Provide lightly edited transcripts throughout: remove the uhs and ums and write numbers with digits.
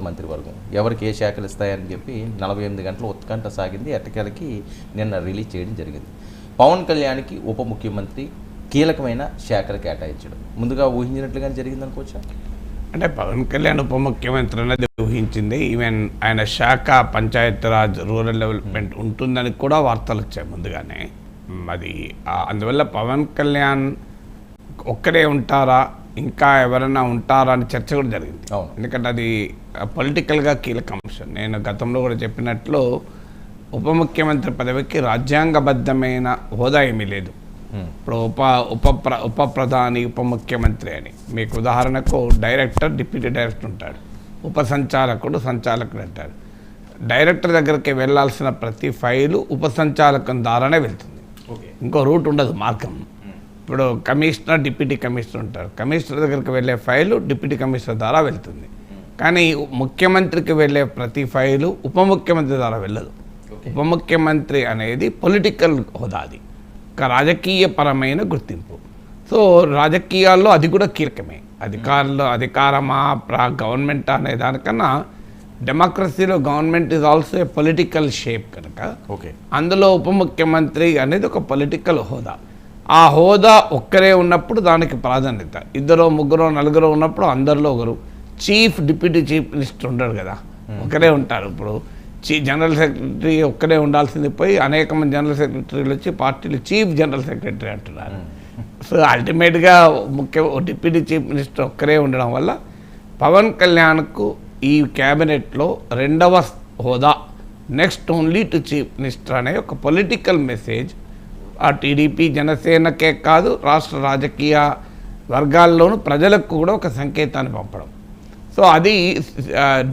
మంత్రివర్గం, ఎవరికి ఏ శాఖలు ఇస్తాయని చెప్పి 48 గంటలు ఉత్కంఠ సాగింది. ఎట్టకేలకి నిన్న రిలీజ్ చేయడం జరిగింది. పవన్ కళ్యాణ్కి ఉప ముఖ్యమంత్రి కీలకమైన శాఖలు కేటాయించడం ముందుగా ఊహించినట్లుగానే జరిగింది అనుకోవచ్చా? అంటే పవన్ కళ్యాణ్ ఉప ముఖ్యమంత్రి అనేది ఊహించింది. ఈవెన్ ఆయన శాఖ పంచాయతీరాజ్ రూరల్ డెవలప్మెంట్ ఉంటుందని కూడా వార్తలు వచ్చాయి ముందుగానే. అది అందువల్ల పవన్ కళ్యాణ్ ఒక్కడే ఉంటారా, ఇంకా ఎవరైనా ఉంటారా అని చర్చ కూడా జరిగింది. ఎందుకంటే అది పొలిటికల్గా కీలక అంశం. నేను గతంలో కూడా చెప్పినట్లు ఉప ముఖ్యమంత్రి పదవికి రాజ్యాంగబద్ధమైన హోదా ఏమీ లేదు. ఇప్పుడు ఉప ప్రధాని ఉప ముఖ్యమంత్రి అని మీకు ఉదాహరణకు డైరెక్టర్, డిప్యూటీ డైరెక్టర్ ఉంటాడు, ఉప సంచాలకుడు, సంచాలకుడు అంటారు. డైరెక్టర్ దగ్గరికి వెళ్ళాల్సిన ప్రతి ఫైలు ఉప సంచాలకం ద్వారానే వెళ్తుంది, ఇంకో రూట్ ఉండదు, మార్గం. ఇప్పుడు కమిషనర్, డిప్యూటీ కమిషనర్ ఉంటారు, కమిషనర్ దగ్గరికి వెళ్ళే ఫైలు డిప్యూటీ కమిషనర్ ద్వారా వెళ్తుంది. కానీ ముఖ్యమంత్రికి వెళ్ళే ప్రతి ఫైలు ఉప ముఖ్యమంత్రి ద్వారా వెళ్ళదు. ఉప ముఖ్యమంత్రి అనేది పొలిటికల్ హోదా, అది ఒక రాజకీయపరమైన గుర్తింపు. సో రాజకీయాల్లో అది కూడా కీలకమే. అధికారమా గవర్నమెంట్ అనే దానికన్నా డెమోక్రసీలో government is also a political shape కనుక అందులో ఉప ముఖ్యమంత్రి అనేది ఒక పొలిటికల్ హోదా. ఆ హోదా ఒక్కరే ఉన్నప్పుడు దానికి ప్రాధాన్యత, 2, 3, 4 ఉన్నప్పుడు అందరిలో ఒకరు. చీఫ్, డిప్యూటీ చీఫ్ మినిస్టర్ ఉండడు కదా, ఒకరే ఉంటారు. ఇప్పుడు జనరల్ సెక్రటరీ ఒక్కడే ఉండాల్సింది పోయి అనేక మంది జనరల్ సెక్రటరీలు వచ్చి పార్టీలు చీఫ్ జనరల్ సెక్రటరీ అంటున్నారు. సో అల్టిమేట్గా డిప్యూటీ చీఫ్ మినిస్టర్ ఒక్కరే ఉండడం వల్ల పవన్ కళ్యాణ్కు ఈ క్యాబినెట్లో 2వ హోదా, next only to chief minister అనే ఒక పొలిటికల్ మెసేజ్ ఆ టీడీపీ జనసేనకే కాదు రాష్ట్ర రాజకీయ వర్గాల్లోనూ ప్రజలకు కూడా ఒక సంకేతాన్ని పంపడం. సో అది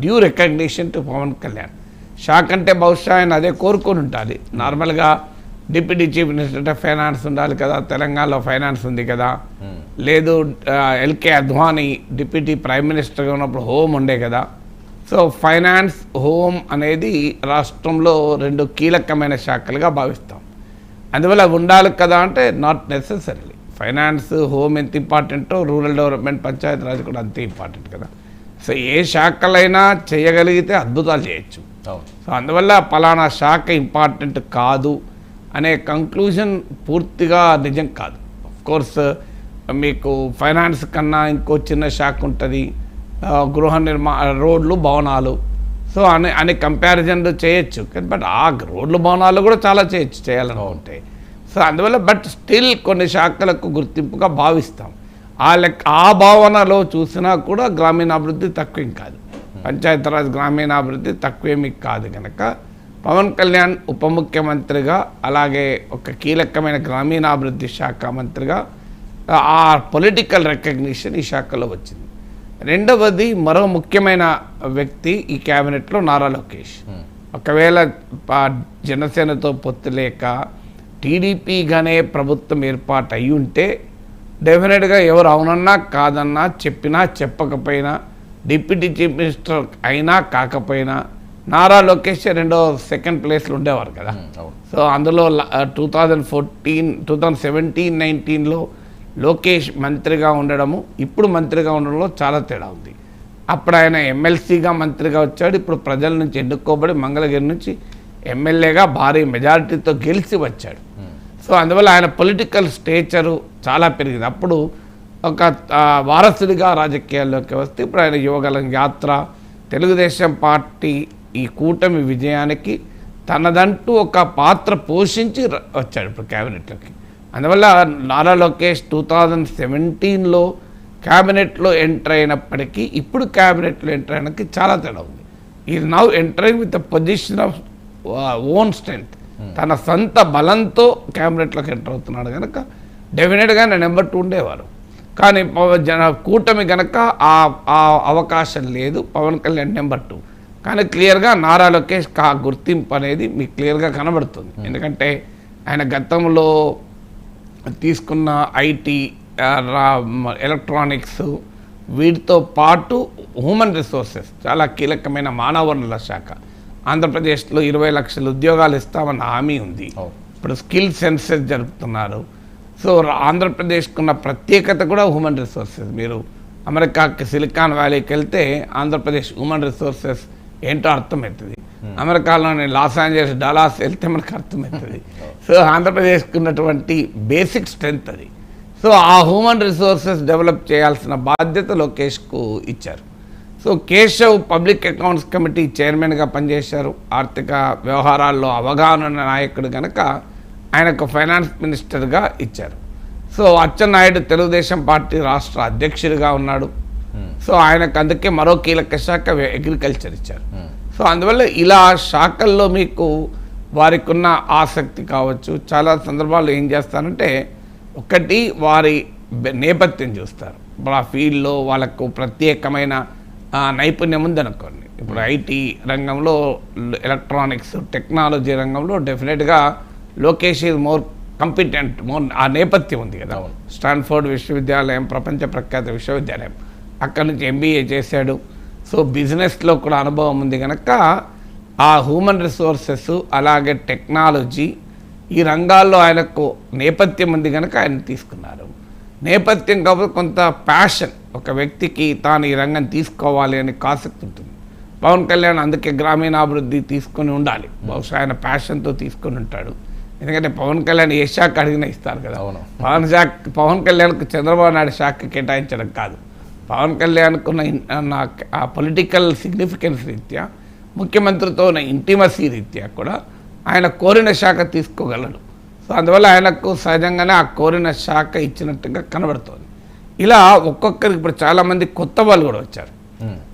due recognition to Pawan Kalyan. Shock అంటే బహుశా ఆయన అదే కోరుకొని ఉండాలి. నార్మల్గా డిప్యూటీ చీఫ్ మినిస్టర్ అంటే ఫైనాన్స్ ఉండాలి కదా, తెలంగాణలో ఫైనాన్స్ ఉంది కదా, లేదు ఎల్కే అద్వానీ డిప్యూటీ ప్రైమ్ మినిస్టర్గా ఉన్నప్పుడు హోమ్ ఉండే కదా. సో ఫైనాన్స్, హోమ్ అనేది రాష్ట్రంలో 2 కీలకమైన శాఖలుగా భావిస్తాం. అందువల్ల ఉండాలి కదా అంటే నాట్ నెసెసరీలీ. ఫైనాన్స్, హోమ్ ఎంత ఇంపార్టెంటో రూరల్ డెవలప్మెంట్, పంచాయతీరాజ్ కూడా అంతే ఇంపార్టెంట్ కదా. సో ఏ శాఖలైనా చేయగలిగితే అద్భుతాలు చేయొచ్చు. సో అందువల్ల పలానా శాఖ ఇంపార్టెంట్ కాదు అనే కంక్లూజన్ పూర్తిగా నిజం కాదు. కోర్స్ మీకు ఫైనాన్స్ కన్నా ఇంకో చిన్న శాఖ ఉంటుంది, గృహ రోడ్లు, భవనాలు. సో అనే కంపారిజన్లు చేయొచ్చు. బట్ ఆ రోడ్లు, భవనాలు కూడా చాలా చేయొచ్చు చేయాలనుకుంటే. సో అందువల్ల బట్ స్టిల్ కొన్ని శాఖలకు గుర్తింపుగా భావిస్తాం. ఆ భావనలో చూసినా కూడా గ్రామీణాభివృద్ధి తక్కువేం కాదు, పంచాయతీరాజ్ గ్రామీణాభివృద్ధి తక్కువేమీ కాదు. కనుక పవన్ కళ్యాణ్ ఉప ముఖ్యమంత్రిగా, అలాగే ఒక కీలకమైన గ్రామీణాభివృద్ధి శాఖ మంత్రిగా ఆ పొలిటికల్ రికగ్నిషన్ ఈ శాఖలో వచ్చింది. రెండవది మరో ముఖ్యమైన వ్యక్తి ఈ క్యాబినెట్లో నారా లోకేష్. ఒకవేళ జనసేనతో పొత్తు లేక టీడీపీగానే ప్రభుత్వం ఏర్పాటు అయి ఉంటే డెఫినెట్గా ఎవరు అవునన్నా కాదన్నా, చెప్పినా చెప్పకపోయినా, డిప్యూటీ చీఫ్ మినిస్టర్ అయినా కాకపోయినా నారా లోకేష్ సెకండ్ ప్లేస్లో ఉండేవారు కదా. సో అందులో 2017-19లో లోకేష్ మంత్రిగా ఉండడము, ఇప్పుడు మంత్రిగా ఉండడంలో చాలా తేడా ఉంది. అప్పుడు ఆయన ఎమ్మెల్సీగా మంత్రిగా వచ్చాడు, ఇప్పుడు ప్రజల నుంచి ఎన్నుకోబడి మంగళగిరి నుంచి ఎమ్మెల్యేగా భారీ మెజారిటీతో గెలిచి వచ్చాడు. సో అందువల్ల ఆయన పొలిటికల్ స్టేచరు చాలా పెరిగింది. అప్పుడు ఒక వారసుడిగా రాజకీయాల్లోకి వస్తే ఇప్పుడు ఆయన యువగలం యాత్ర, తెలుగుదేశం పార్టీ ఈ కూటమి విజయానికి తనదంటూ ఒక పాత్ర పోషించి వచ్చాడు ఇప్పుడు క్యాబినెట్లోకి. అందువల్ల నారా లోకేష్ 2017లో క్యాబినెట్లో ఎంటర్ అయినప్పటికీ ఇప్పుడు క్యాబినెట్లో ఎంటర్ అయినకి చాలా తేడా ఉంది. Is now entering with the position of own strength, తన సొంత బలంతో క్యాబినెట్లోకి ఎంటర్ అవుతున్నాడు. కనుక డెఫినెట్గా నెంబర్ 2 ఉండేవారు. కానీ కూటమి కనుక ఆ అవకాశం లేదు, పవన్ కళ్యాణ్ నెంబర్ 2. కానీ క్లియర్గా నారా లోకేష్ గుర్తింపు అనేది మీకు క్లియర్గా కనబడుతుంది. ఎందుకంటే ఆయన గతంలో తీసుకున్న ఐటీ, ఎలక్ట్రానిక్స్, వీటితో పాటు హ్యూమన్ రిసోర్సెస్ చాలా కీలకమైన మానవ వనరుల శాఖ. ఆంధ్రప్రదేశ్లో 20 లక్షల ఉద్యోగాలు ఇస్తామన్న హామీ ఉంది. ఇప్పుడు స్కిల్ సెన్సెస్ జరుపుతున్నారు. సో ఆంధ్రప్రదేశ్కున్న ప్రత్యేకత కూడా హ్యూమన్ రిసోర్సెస్. మీరు అమెరికాకి సిలికాన్ వ్యాలీకి వెళ్తే ఆంధ్రప్రదేశ్ హ్యూమన్ రిసోర్సెస్ ఏంటో అర్థమవుతుంది. అమెరికాలోని లాస్ ఏంజలస్ డలాస్ వెళ్తే మనకు అర్థమవుతుంది. సో ఆంధ్రప్రదేశ్కి ఉన్నటువంటి బేసిక్ స్ట్రెంగ్త్ అది. సో ఆ హ్యూమన్ రిసోర్సెస్ డెవలప్ చేయాల్సిన బాధ్యత లోకేష్కు ఇచ్చారు. So Keshav public accounts committee చైర్మన్గా పనిచేశారు. ఆర్థిక వ్యవహారాల్లో అవగాహన ఉన్న నాయకుడు కనుక ఆయనకు ఫైనాన్స్ మినిస్టర్గా ఇచ్చారు. సో అచ్చెన్నాయుడు తెలుగుదేశం పార్టీ రాష్ట్ర అధ్యక్షుడిగా ఉన్నాడు. సో ఆయనకు అందుకే మరో కీలక శాఖ అగ్రికల్చర్ ఇచ్చారు. సో అందువల్ల ఇలా శాఖల్లో మీకు వారికి ఉన్న ఆసక్తి కావచ్చు. చాలా సందర్భాల్లో ఏం చేస్తారంటే ఒకటి వారి నేపథ్యం చూస్తారు. ఇప్పుడు ఆ ఫీల్డ్లో వాళ్ళకు ప్రత్యేకమైన నైపుణ్యం ఉందనుకోండి. ఇప్పుడు ఐటీ రంగంలో, ఎలక్ట్రానిక్స్ టెక్నాలజీ రంగంలో డెఫినెట్గా Lokesh is more competent, more ఆ నేపథ్యం ఉంది కదా. స్టాన్ఫోర్డ్ విశ్వవిద్యాలయం ప్రపంచ ప్రఖ్యాత విశ్వవిద్యాలయం, అక్కడి నుంచి ఎంబీఏ చేశాడు. సో బిజినెస్లో కూడా అనుభవం ఉంది కనుక ఆ హ్యూమన్ రిసోర్సెస్ అలాగే టెక్నాలజీ ఈ రంగాల్లో ఆయనకు నేపథ్యం ఉంది కనుక ఆయన తీసుకున్నారు. నేపథ్యం కాకపోతే కొంత ప్యాషన్, ఒక వ్యక్తికి తాను ఈ రంగం తీసుకోవాలి అని ఆసక్తి ఉంటుంది. పవన్ కళ్యాణ్ అందుకే గ్రామీణాభివృద్ధి తీసుకొని ఉండాలి. బహుశా ఆయన ప్యాషన్తో తీసుకొని ఉంటాడు. ఎందుకంటే పవన్ కళ్యాణ్ ఏ శాఖ అడిగినా ఇస్తారు కదా. పవన్ కళ్యాణ్కు చంద్రబాబు నాయుడు శాఖ కేటాయించడం కాదు, పవన్ కళ్యాణ్కు ఉన్న ఆ పొలిటికల్ సిగ్నిఫికెన్స్ రీత్యా, ముఖ్యమంత్రితో ఉన్న ఇంటిమసీ రీత్యా కూడా ఆయన కోరిన శాఖ తీసుకోగలడు. సో అందువల్ల ఆయనకు సహజంగానే ఆ కోరిన శాఖ ఇచ్చినట్టుగా కనబడుతోంది. ఇలా ఒక్కొక్కరికి ఇప్పుడు చాలామంది కొత్త వాళ్ళు కూడా వచ్చారు.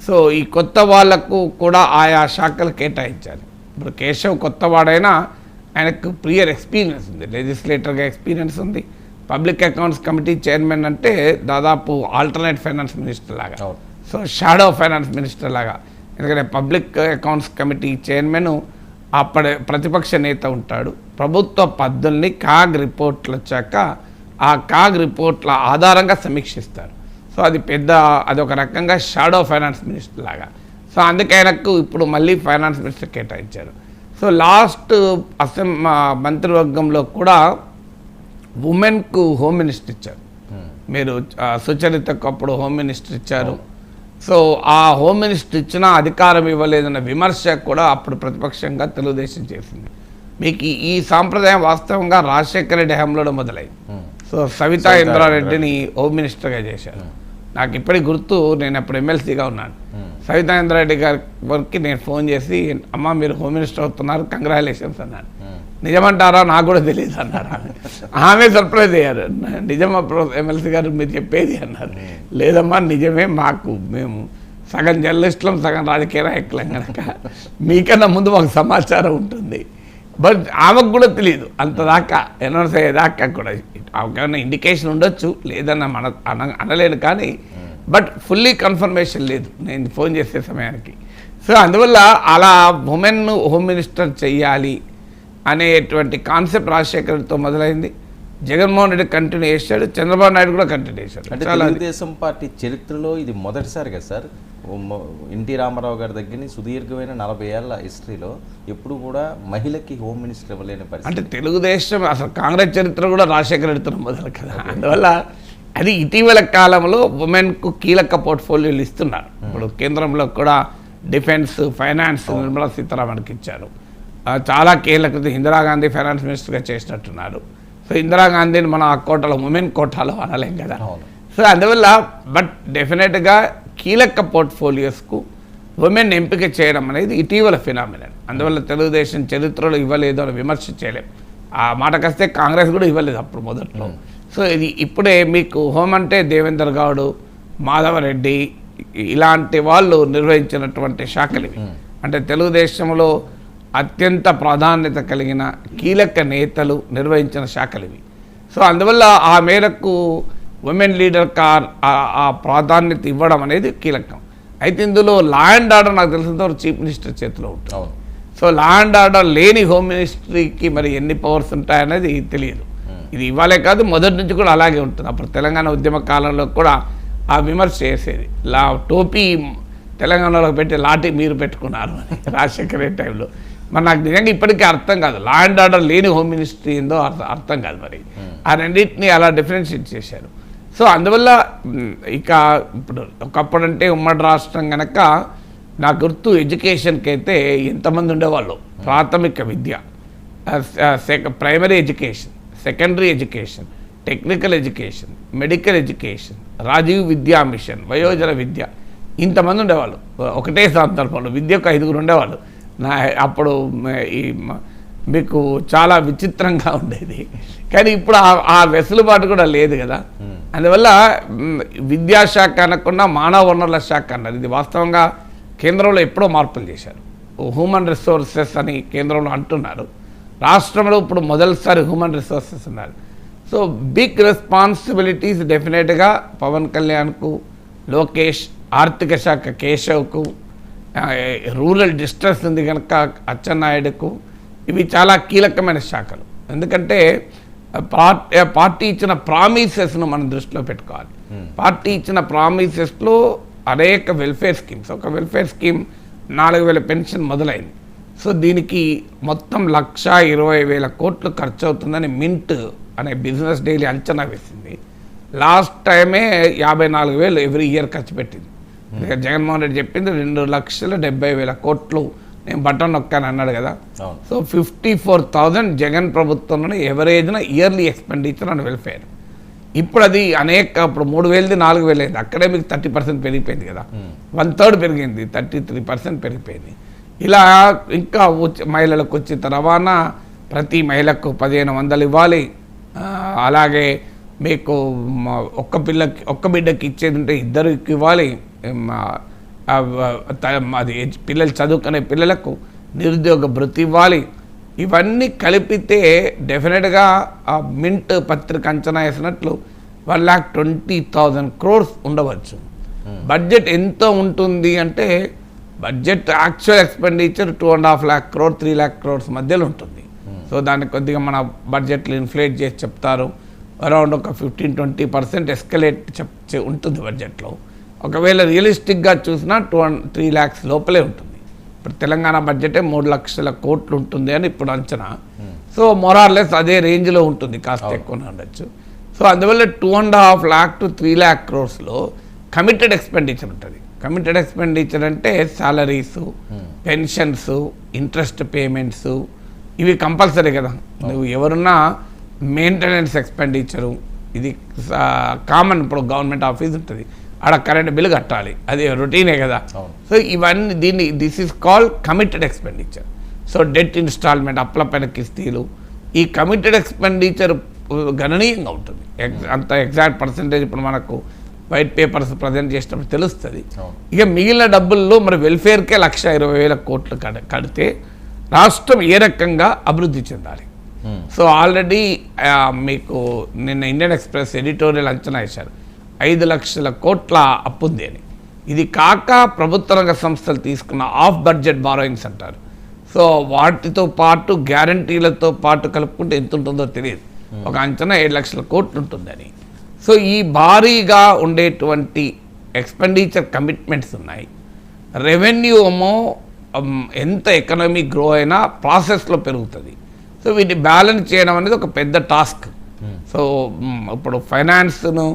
సో ఈ కొత్త వాళ్లకు కూడా ఆయా శాఖలు కేటాయించాలి. ఇప్పుడు కేశవ్ కొత్తవాడైనా ఆయనకు ప్రియర్ ఎక్స్పీరియన్స్ ఉంది, లెజిస్లేటర్గా ఎక్స్పీరియన్స్ ఉంది. పబ్లిక్ అకౌంట్స్ కమిటీ చైర్మన్ అంటే దాదాపు ఆల్టర్నేట్ ఫైనాన్స్ మినిస్టర్ లాగా, సో షాడో ఫైనాన్స్ మినిస్టర్ లాగా. ఎందుకంటే పబ్లిక్ అకౌంట్స్ కమిటీ చైర్మన్ అప్పటి ప్రతిపక్ష నేత ఉంటాడు. ప్రభుత్వ పద్ధతుల్ని కాగ్ రిపోర్ట్లు వచ్చాక ఆ కాగ్ రిపోర్ట్ల ఆధారంగా సమీక్షిస్తారు. సో అది ఒక రకంగా షాడో ఫైనాన్స్ మినిస్టర్ లాగా. సో అందుకే ఆయనకు ఇప్పుడు మళ్ళీ ఫైనాన్స్ మినిస్టర్ కేటాయించారు. సో లాస్ట్ మంత్రివర్గంలో కూడా ఉమెన్కు హోమ్ మినిస్టర్ ఇచ్చారు. మీరు సుచరితకు అప్పుడు హోమ్ మినిస్టర్ ఇచ్చారు. సో ఆ హోమ్ మినిస్టర్ ఇచ్చిన అధికారం ఇవ్వలేదన్న విమర్శ కూడా అప్పుడు ప్రతిపక్షంగా తెలుగుదేశం చేసింది. మీకు ఈ సాంప్రదాయం వాస్తవంగా రాజశేఖర రెడ్డి హయాంలో మొదలైంది. సో సవితా ఇంద్రారెడ్డిని హోమ్ మినిస్టర్గా చేశారు. నాకు ఇప్పటికి గుర్తు, నేను అప్పుడు ఎమ్మెల్సీగా ఉన్నాను. సవితా ఇంద్రారెడ్డి గారికి నేను ఫోన్ చేసి, అమ్మ మీరు హోమ్ మినిస్టర్ అవుతున్నారు, కంగ్రాచులేషన్స్ అన్నాను. నిజమంటారా నాకు కూడా తెలియదు అన్నారు. ఆమె సర్ప్రైజ్ అయ్యారు. నిజమా ఎమ్మెల్సీ గారు మీరు చెప్పేది అన్నారు. లేదమ్మా నిజమే, మేము సగం జర్నలిస్టులం సగం రాజకీయ నాయకులం కనుక మీకన్నా ముందు మాకు సమాచారం ఉంటుంది. బట్ ఆమెకు కూడా తెలియదు అంతదాకా, అనౌన్స్ అయ్యేదాకా కూడా. ఆమెకేమైనా ఇండికేషన్ ఉండొచ్చు, లేదన్న అనలేను, కానీ బట్ ఫుల్లీ కన్ఫర్మేషన్ లేదు నేను ఫోన్ చేసే సమయానికి. సో అందువల్ల అలా ఉమెన్ హోమ్ మినిస్టర్ చెయ్యాలి అనేటువంటి కాన్సెప్ట్ రాజశేఖర్తో మొదలైంది. జగన్మోహన్ రెడ్డి కంటిన్యూ చేశాడు, చంద్రబాబు నాయుడు కూడా కంటిన్యూ చేశాడు. అంటే తెలుగుదేశం పార్టీ చరిత్రలో ఇది మొదటిసారి కదా సార్. ఎన్టీ రామారావు గారి దగ్గర సుదీర్ఘమైన 40 ఏళ్ల హిస్టరీలో ఎప్పుడు కూడా మహిళకి హోమ్ మినిస్టర్ ఇవ్వలేని పరిస్థితి. అంటే తెలుగుదేశం అసలు కాంగ్రెస్ చరిత్ర కూడా రాజశేఖర రెడ్డితో మొదలు కదా. అందువల్ల అది ఇటీవల కాలంలో ఉమెన్కు కీలక పోర్ట్ఫోలియోలు ఇస్తున్నారు. ఇప్పుడు కేంద్రంలో కూడా డిఫెన్స్, ఫైనాన్స్ నిర్మలా సీతారామన్కి ఇచ్చారు. చాలా కీలక ఇందిరాగాంధీ ఫైనాన్స్ మినిస్టర్గా చేసినట్టున్నారు. సో ఇందిరాగాంధీని మన ఆ కోటాలో ఉమెన్ కోటాలో అనలేం కదా. సో అందువల్ల బట్ డెఫినెట్గా కీలక పోర్ట్ఫోలియోస్కు ఉమెన్ ఎంపిక చేయడం అనేది ఇటీవల ఫినామినల్. అందువల్ల తెలుగుదేశం చరిత్రలో ఇవ్వలేదు అని విమర్శ చేయలేం. ఆ మాటకొస్తే కాంగ్రెస్ కూడా ఇవ్వలేదు అప్పుడు మొదట్లో. సో ఇది ఇప్పుడే మీకు హోమ్ అంటే దేవేందర్ గౌడ్, మాధవరెడ్డి ఇలాంటి వాళ్ళు నిర్వహించినటువంటి శాఖలు ఇవి. అంటే తెలుగుదేశంలో అత్యంత ప్రాధాన్యత కలిగిన కీలక నేతలు నిర్వహించిన శాఖలు ఇవి. సో అందువల్ల ఆ మేరకు ఉమెన్ లీడర్ ఆ ప్రాధాన్యత ఇవ్వడం అనేది కీలకం. అయితే ఇందులో లా అండ్ ఆర్డర్ నాకు తెలిసినంత చీఫ్ మినిస్టర్ చేతిలో ఉంటుంది. సో లా అండ్ ఆర్డర్ లేని హోమ్ మినిస్ట్రీకి మరి ఎన్ని పవర్స్ ఉంటాయనేది తెలియదు. ఇది ఇవ్వాలే కాదు, మొదటి నుంచి కూడా అలాగే ఉంటుంది. అప్పుడు తెలంగాణ ఉద్యమ కాలంలో కూడా ఆ విమర్శ చేసేది, టోపీ తెలంగాణలో పెట్టి లాఠీ మీరు పెట్టుకున్నారు అని రాజశేఖర రెడ్డి టైంలో. మరి నాకు నిజంగా ఇప్పటికీ అర్థం కాదు, లా అండ్ ఆర్డర్ లేని హోమ్ మినిస్ట్రీ ఏందో అర్థం కాదు. మరి ఆ రెండింటిని అలా డిఫరెన్షియేట్ చేశారు. సో అందువల్ల ఇక ఇప్పుడు ఒకప్పుడంటే ఉమ్మడి రాష్ట్రం కనుక నా గుర్తు ఎడ్యుకేషన్కి అయితే ఎంతమంది ఉండేవాళ్ళు. ప్రాథమిక విద్య, primary education, secondary education, technical education, medical education, Rajiv Vidya mission, వయోజన విద్య, ఇంతమంది ఉండేవాళ్ళు ఒకటే సందర్భంలో. విద్యకు 5 ఉండేవాళ్ళు. అప్పుడు మీకు చాలా విచిత్రంగా ఉండేది. కానీ ఇప్పుడు ఆ వెసులుబాటు కూడా లేదు కదా. అందువల్ల విద్యాశాఖ అనకుండా మానవ వనరుల శాఖ అన్నారు. ఇది వాస్తవంగా కేంద్రంలో ఎప్పుడో మార్పులు చేశారు. హ్యూమన్ రిసోర్సెస్ అని కేంద్రంలో అంటున్నారు. రాష్ట్రంలో ఇప్పుడు మొదటిసారి హ్యూమన్ రిసోర్సెస్ ఉన్నారు. సో బిగ్ రెస్పాన్సిబిలిటీస్ డెఫినెట్గా పవన్ కళ్యాణ్కు, లోకేష్, ఆర్థిక శాఖ కేశవ్కు, రూరల్ డిస్ట్రెస్ ఉంది కనుక అచ్చెన్నాయుడుకు, ఇవి చాలా కీలకమైన శాఖలు. ఎందుకంటే పార్టీ ఇచ్చిన ప్రామిసెస్ను మనం దృష్టిలో పెట్టుకోవాలి. పార్టీ ఇచ్చిన ప్రామిసెస్లో అనేక వెల్ఫేర్ స్కీమ్స్, ఒక వెల్ఫేర్ స్కీమ్ 4,000 పెన్షన్ మొదలైంది. సో దీనికి మొత్తం 1,20,000 కోట్లు ఖర్చు అవుతుందని మింట్ అనే బిజినెస్ డైలీ అంచనా వేసింది. లాస్ట్ టైమే 54,000 ఎవ్రీ ఇయర్ ఖర్చు పెట్టింది. జగన్మోహన్ రెడ్డి చెప్పింది 2,70,000 కోట్లు నేను బటన్ నొక్కాను అన్నాడు కదా. సో 54,000 జగన్ ప్రభుత్వంలో ఎవరేజ్న ఇయర్లీ ఎక్స్పెండిచర్ అండ్ వెల్ఫేర్. ఇప్పుడు అది ఇప్పుడు 3,000ది 4,000 అయింది. అక్కడే మీకు 30% పెరిగిపోయింది కదా. 1/3 పెరిగింది, 33% పెరిగిపోయింది. ఇలా ఇంకా మహిళలకు ఉచిత రవాణా, ప్రతి మహిళకు 1,500 ఇవ్వాలి. అలాగే మీకు ఒక్క బిడ్డకి ఇచ్చేది ఉంటే 2 ఇవ్వాలి. అది పిల్లలు చదువుకునే పిల్లలకు నిరుద్యోగ భృతి ఇవ్వాలి. ఇవన్నీ కలిపితే డెఫినెట్గా ఆ మింట్ పత్రిక అంచనా వేసినట్లు 1,20,000 crores ఉండవచ్చు. బడ్జెట్ ఎంత ఉంటుంది అంటే budget actual expenditure 2.5 lakh crore 3 lakh crores మధ్యలో ఉంటుంది. సో దాన్ని కొద్దిగా మన బడ్జెట్లు ఇన్ఫ్లేట్ చేసి చెప్తారు. అరౌండ్ ఒక 15-20% ఎస్కలేట్ ఉంటుంది బడ్జెట్లో. ఒకవేళ రియలిస్టిక్గా చూసినా 3 lakhs లోపలే ఉంటుంది. ఇప్పుడు తెలంగాణ బడ్జెటే 3 లక్షల కోట్లు ఉంటుంది అని ఇప్పుడు అంచనా. సో మోరార్లెస్ అదే రేంజ్లో ఉంటుంది, కాస్త ఎక్కువనే ఉండొచ్చు. సో అందువల్ల 2.5 lakh to 3 lakh crores committed expenditure ఉంటుంది. కమిటెడ్ ఎక్స్పెండిచర్ అంటే సాలరీసు, పెన్షన్స్, ఇంట్రెస్ట్ పేమెంట్స్, ఇవి కంపల్సరీ కదా. నువ్వు ఎవరున్నా మెయింటెనెన్స్ ఎక్స్పెండిచరు, ఇది కామన్. ఇప్పుడు గవర్నమెంట్ ఆఫీస్ ఉంటుంది, ఆడ కరెంట్ బిల్లు కట్టాలి, అది రొటీనే కదా. సో ఇవన్నీ this is called committed expenditure. So debt installment, అప్లపైన కిస్తీలు, ఈ కమిటెడ్ ఎక్స్పెండిచర్ గణనీయంగా ఉంటుంది. అంత ఎగ్జాక్ట్ పర్సంటేజ్ ఇప్పుడు మనకు వైట్ పేపర్స్ ప్రజెంట్ చేసినప్పుడు తెలుస్తుంది. ఇక మిగిలిన డబ్బుల్లో మరి వెల్ఫేర్కే 1,20,000 కోట్లు కడితే రాష్ట్రం ఏ రకంగా అభివృద్ధి చెందాలి. సో ఆల్రెడీ మీకు నిన్న ఇండియన్ ఎక్స్ప్రెస్ ఎడిటోరియల్ అంచనా వేశారు 5 లక్షల కోట్ల అప్పు ఉంది అని. ఇది కాక ప్రభుత్వ రంగ సంస్థలు తీసుకున్న ఆఫ్ బడ్జెట్ బారోయింగ్స్ అంటారు. సో వాటితో పాటు గ్యారంటీలతో పాటు కలుపుకుంటే ఎంత ఉంటుందో తెలియదు. ఒక అంచనా 7 లక్షల కోట్లు ఉంటుందని. సో ఈ భారీగా ఉండేటువంటి ఎక్స్పెండిచర్ కమిట్మెంట్స్ ఉన్నాయి. రెవెన్యూ ఏమో ఎంత ఎకనామీ గ్రో అయినా ప్రాసెస్లో పెరుగుతుంది. సో వీటిని బ్యాలెన్స్ చేయడం అనేది ఒక పెద్ద టాస్క్. సో ఇప్పుడు ఫైనాన్స్ను,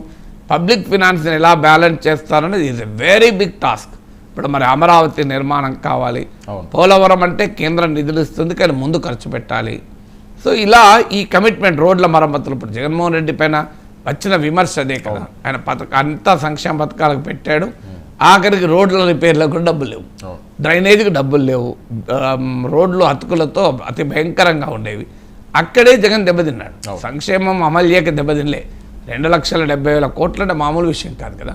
పబ్లిక్ ఫినాన్స్ని ఎలా బ్యాలెన్స్ చేస్తారనేది is a very big task. ఇప్పుడు మరి అమరావతి నిర్మాణం కావాలి, పోలవరం అంటే కేంద్రం నిధులు ఇస్తుంది కానీ ముందు ఖర్చు పెట్టాలి. సో ఇలా ఈ కమిట్మెంట్, రోడ్ల మరమ్మతులు, ఇప్పుడు జగన్మోహన్ రెడ్డి పైన వచ్చిన విమర్శ అదే కదా. ఆయన అంతా సంక్షేమ పథకాలకు పెట్టాడు, ఆఖరికి రోడ్ల రిపేర్లకు కూడా డబ్బులు లేవు, డ్రైనేజీకి డబ్బులు లేవు, రోడ్లు అతుకులతో అతి భయంకరంగా ఉండేవి. అక్కడే జగన్ దెబ్బతిన్నాడు. సంక్షేమం అమలు చేయక దెబ్బతినలే. 2,70,000 కోట్లు అంటే మామూలు విషయం కాదు కదా.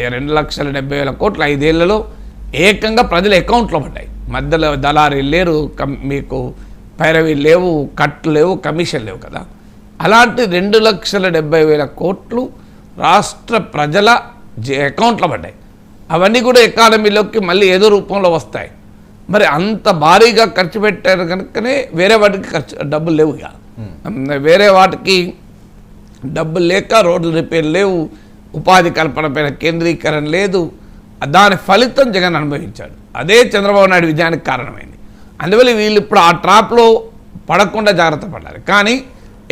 2,70,000 కోట్లు 5 ఏళ్లలో ఏకంగా ప్రజల అకౌంట్లో పడ్డాయి. మధ్యలో దళారీ లేరు, మీకు పైరవీ లేవు, కట్లు లేవు, కమిషన్ లేవు కదా. అలాంటి 2,70,000 కోట్లు రాష్ట్ర ప్రజల అకౌంట్లో పడ్డాయి. అవన్నీ కూడా ఎకానమీలోకి మళ్ళీ ఏదో రూపంలో వస్తాయి. మరి అంత భారీగా ఖర్చు పెట్టారు కనుకనే వేరే వాటికి డబ్బులు లేవు. ఇక వేరే వాటికి డబ్బులు లేక రోడ్లు రిపేర్ లేవు, ఉపాధి కల్పన పైన కేంద్రీకరణ లేదు. దాని ఫలితం జగన్ అనుభవించాడు. అదే చంద్రబాబు నాయుడు విజయానికి కారణమైంది. అందువల్ల వీళ్ళు ఇప్పుడు ఆ ట్రాప్లో పడకుండా జాగ్రత్త పడాలి. కానీ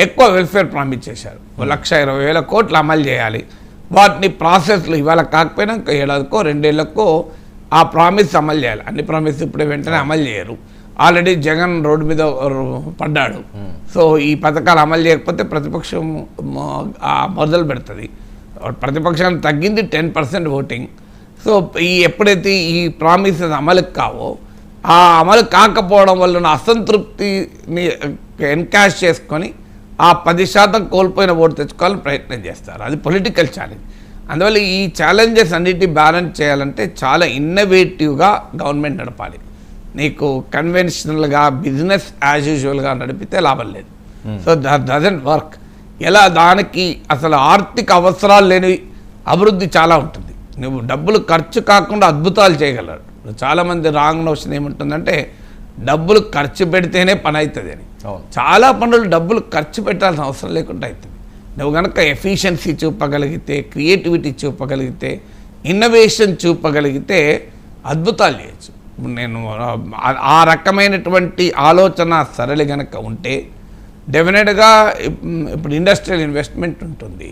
ఎక్కువ వెల్ఫేర్ ప్రామిస్ చేశారు. 1,20,000 కోట్లు అమలు చేయాలి. వాటిని ప్రాసెస్లో ఇవాళ కాకపోయినా ఇంకా ఏడాదికో 2 ఏళ్ళకో ఆ ప్రామిస్ అమలు చేయాలి. అన్ని ప్రామిస్ ఇప్పుడు వెంటనే అమలు చేయరు. ఆల్రెడీ జగన్ రోడ్డు మీద పడ్డాడు. సో ఈ పథకాలు అమలు చేయకపోతే ప్రతిపక్షం మొదలు పెడుతుంది. ప్రతిపక్షాన్ని తగ్గింది 10% ఓటింగ్. సో ఎప్పుడైతే ఈ ప్రామిసెస్ అమలు కావో, ఆ అమలు కాకపోవడం వల్ల ఉన్న అసంతృప్తిని ఎన్కాష్ చేసుకొని ఆ 10% కోల్పోయిన ఓటు తెచ్చుకోవాలని ప్రయత్నం చేస్తారు. అది పొలిటికల్ ఛాలెంజ్. అందువల్ల ఈ ఛాలెంజెస్ అన్నిటిని బ్యాలెన్స్ చేయాలంటే చాలా ఇన్నోవేటివ్గా గవర్నమెంట్ నడపాలి. నీకు కన్వెన్షనల్గా బిజినెస్ యాజ్ యూజువల్గా నడిపితే లాభం లేదు. So that doesn't work. ఎలా దానికి అసలు ఆర్థిక అవసరాలు లేని అభివృద్ధి చాలా ఉంటుంది. నువ్వు డబ్బులు ఖర్చు కాకుండా అద్భుతాలు చేయగలరు. చాలామంది రాంగ్ నోషన్ ఏముంటుందంటే డబ్బులు ఖర్చు పెడితేనే పని అవుతుంది అని. చాలా పనులు డబ్బులు ఖర్చు పెట్టాల్సిన అవసరం లేకుండా అవుతుంది. నువ్వు కనుక ఎఫిషియన్సీ చూపగలిగితే, క్రియేటివిటీ చూపగలిగితే, ఇన్నోవేషన్ చూపగలిగితే అద్భుతాలు చేయొచ్చు. నేను ఆ రకమైనటువంటి ఆలోచన సరళి కనుక ఉంటే డెఫినెట్గా ఇప్పుడు ఇండస్ట్రియల్ ఇన్వెస్ట్మెంట్ ఉంటుంది.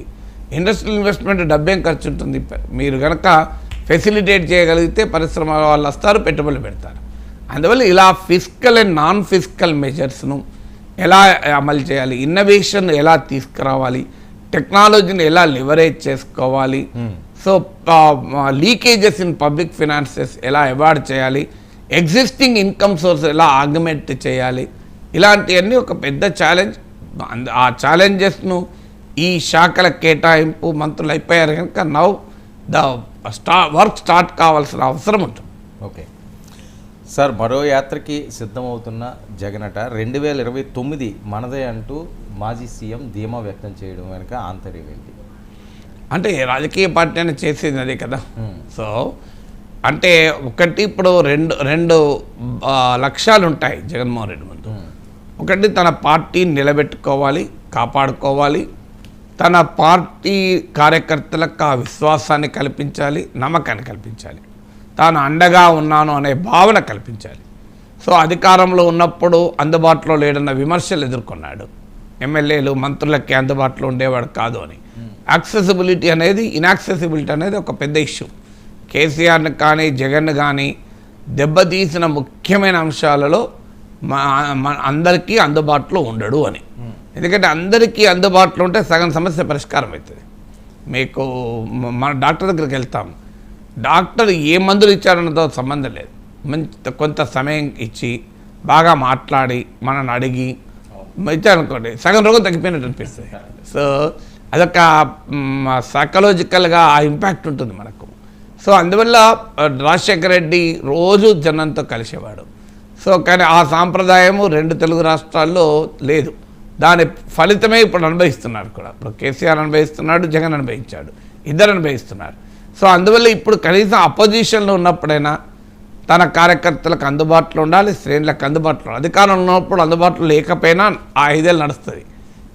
ఇండస్ట్రియల్ ఇన్వెస్ట్మెంట్ డబ్బేం ఖర్చు ఉంటుంది. మీరు కనుక ఫెసిలిటేట్ చేయగలిగితే పరిశ్రమ వాళ్ళు వస్తారు, పెట్టుబడులు పెడతారు. అందువల్ల ఇలా ఫిజికల్ అండ్ నాన్ ఫిజికల్ మెజర్స్ను ఎలా అమలు చేయాలి, ఇన్నోవేషన్ ఎలా తీసుకురావాలి, టెక్నాలజీని ఎలా లివరేజ్ చేసుకోవాలి, so leakages in public finances ఎలా అవాయిడ్ చేయాలి, ఎగ్జిస్టింగ్ ఇన్కమ్ సోర్స్ ఎలా ఆగ్మెంట్ చేయాలి, ఇలాంటివన్నీ ఒక పెద్ద ఛాలెంజ్. ఆ ఛాలెంజెస్ను ఈ శాఖల కేటాయింపు మంత్రులు అయిపోయారు కనుక నౌ ద వర్క్ స్టార్ట్ కావాల్సిన అవసరం ఉంటుంది. ఓకే సార్, మరో యాత్రకి సిద్ధమవుతున్న జగనట 2029 మనదే అంటూ మాజీ సీఎం ధీమా వ్యక్తం చేయడం వెనుక ఆంతర్యం ఏంటి? అంటే రాజకీయ పార్టీ అని చేసేది అదే కదా. సో అంటే ఒకటి ఇప్పుడు రెండు లక్ష్యాలు ఉంటాయి జగన్మోహన్ రెడ్డి ముందు. ఒకటి తన పార్టీని నిలబెట్టుకోవాలి, కాపాడుకోవాలి, తన పార్టీ కార్యకర్తలకు ఆ విశ్వాసాన్ని కల్పించాలి, నమ్మకాన్ని కల్పించాలి, తాను అండగా ఉన్నాను అనే భావన కల్పించాలి. సో అధికారంలో ఉన్నప్పుడు అందుబాటులో లేడన్న విమర్శలు ఎదుర్కొన్నాడు. ఎమ్మెల్యేలు మంత్రులకి అందుబాటులో ఉండేవాడు కాదు అని. యాక్సెసిబిలిటీ అనేది, ఇన్యాక్సెసిబిలిటీ అనేది ఒక పెద్ద ఇష్యూ. కేసీఆర్ని కానీ జగన్ కానీ దెబ్బతీసిన ముఖ్యమైన అంశాలలో అందరికీ అందుబాటులో ఉండడు అని. ఎందుకంటే అందరికీ అందుబాటులో ఉంటే సగం సమస్య పరిష్కారం అవుతుంది. మీకు మన డాక్టర్ దగ్గరికి వెళ్తాం, డాక్టర్ ఏ మందులు ఇచ్చారన్నదో సంబంధం లేదు. కొంత సమయం ఇచ్చి బాగా మాట్లాడి మనల్ని అడిగి ఇచ్చారనుకోండి, సగం రోగం తగ్గిపోయినట్టు అనిపిస్తుంది. సో అదొక సైకలాజికల్గా ఆ ఇంపాక్ట్ ఉంటుంది మనకు. సో అందువల్ల రాజశేఖర రెడ్డి రోజు జనంతో కలిసేవాడు. సో కానీ ఆ సాంప్రదాయము 2 తెలుగు రాష్ట్రాల్లో లేదు. దాని ఫలితమే ఇప్పుడు అనుభవిస్తున్నారు కూడా. ఇప్పుడు కేసీఆర్ అనుభవిస్తున్నాడు, జగన్ అనుభవించాడు, ఇద్దరు అనుభవిస్తున్నారు. సో అందువల్ల ఇప్పుడు కనీసం అపోజిషన్లో ఉన్నప్పుడైనా తన కార్యకర్తలకు అందుబాటులో ఉండాలి, శ్రేణులకు అందుబాటులో. అధికారంలో ఉన్నప్పుడు అందుబాటులో లేకపోయినా ఆ 5 ఏళ్ళు నడుస్తుంది.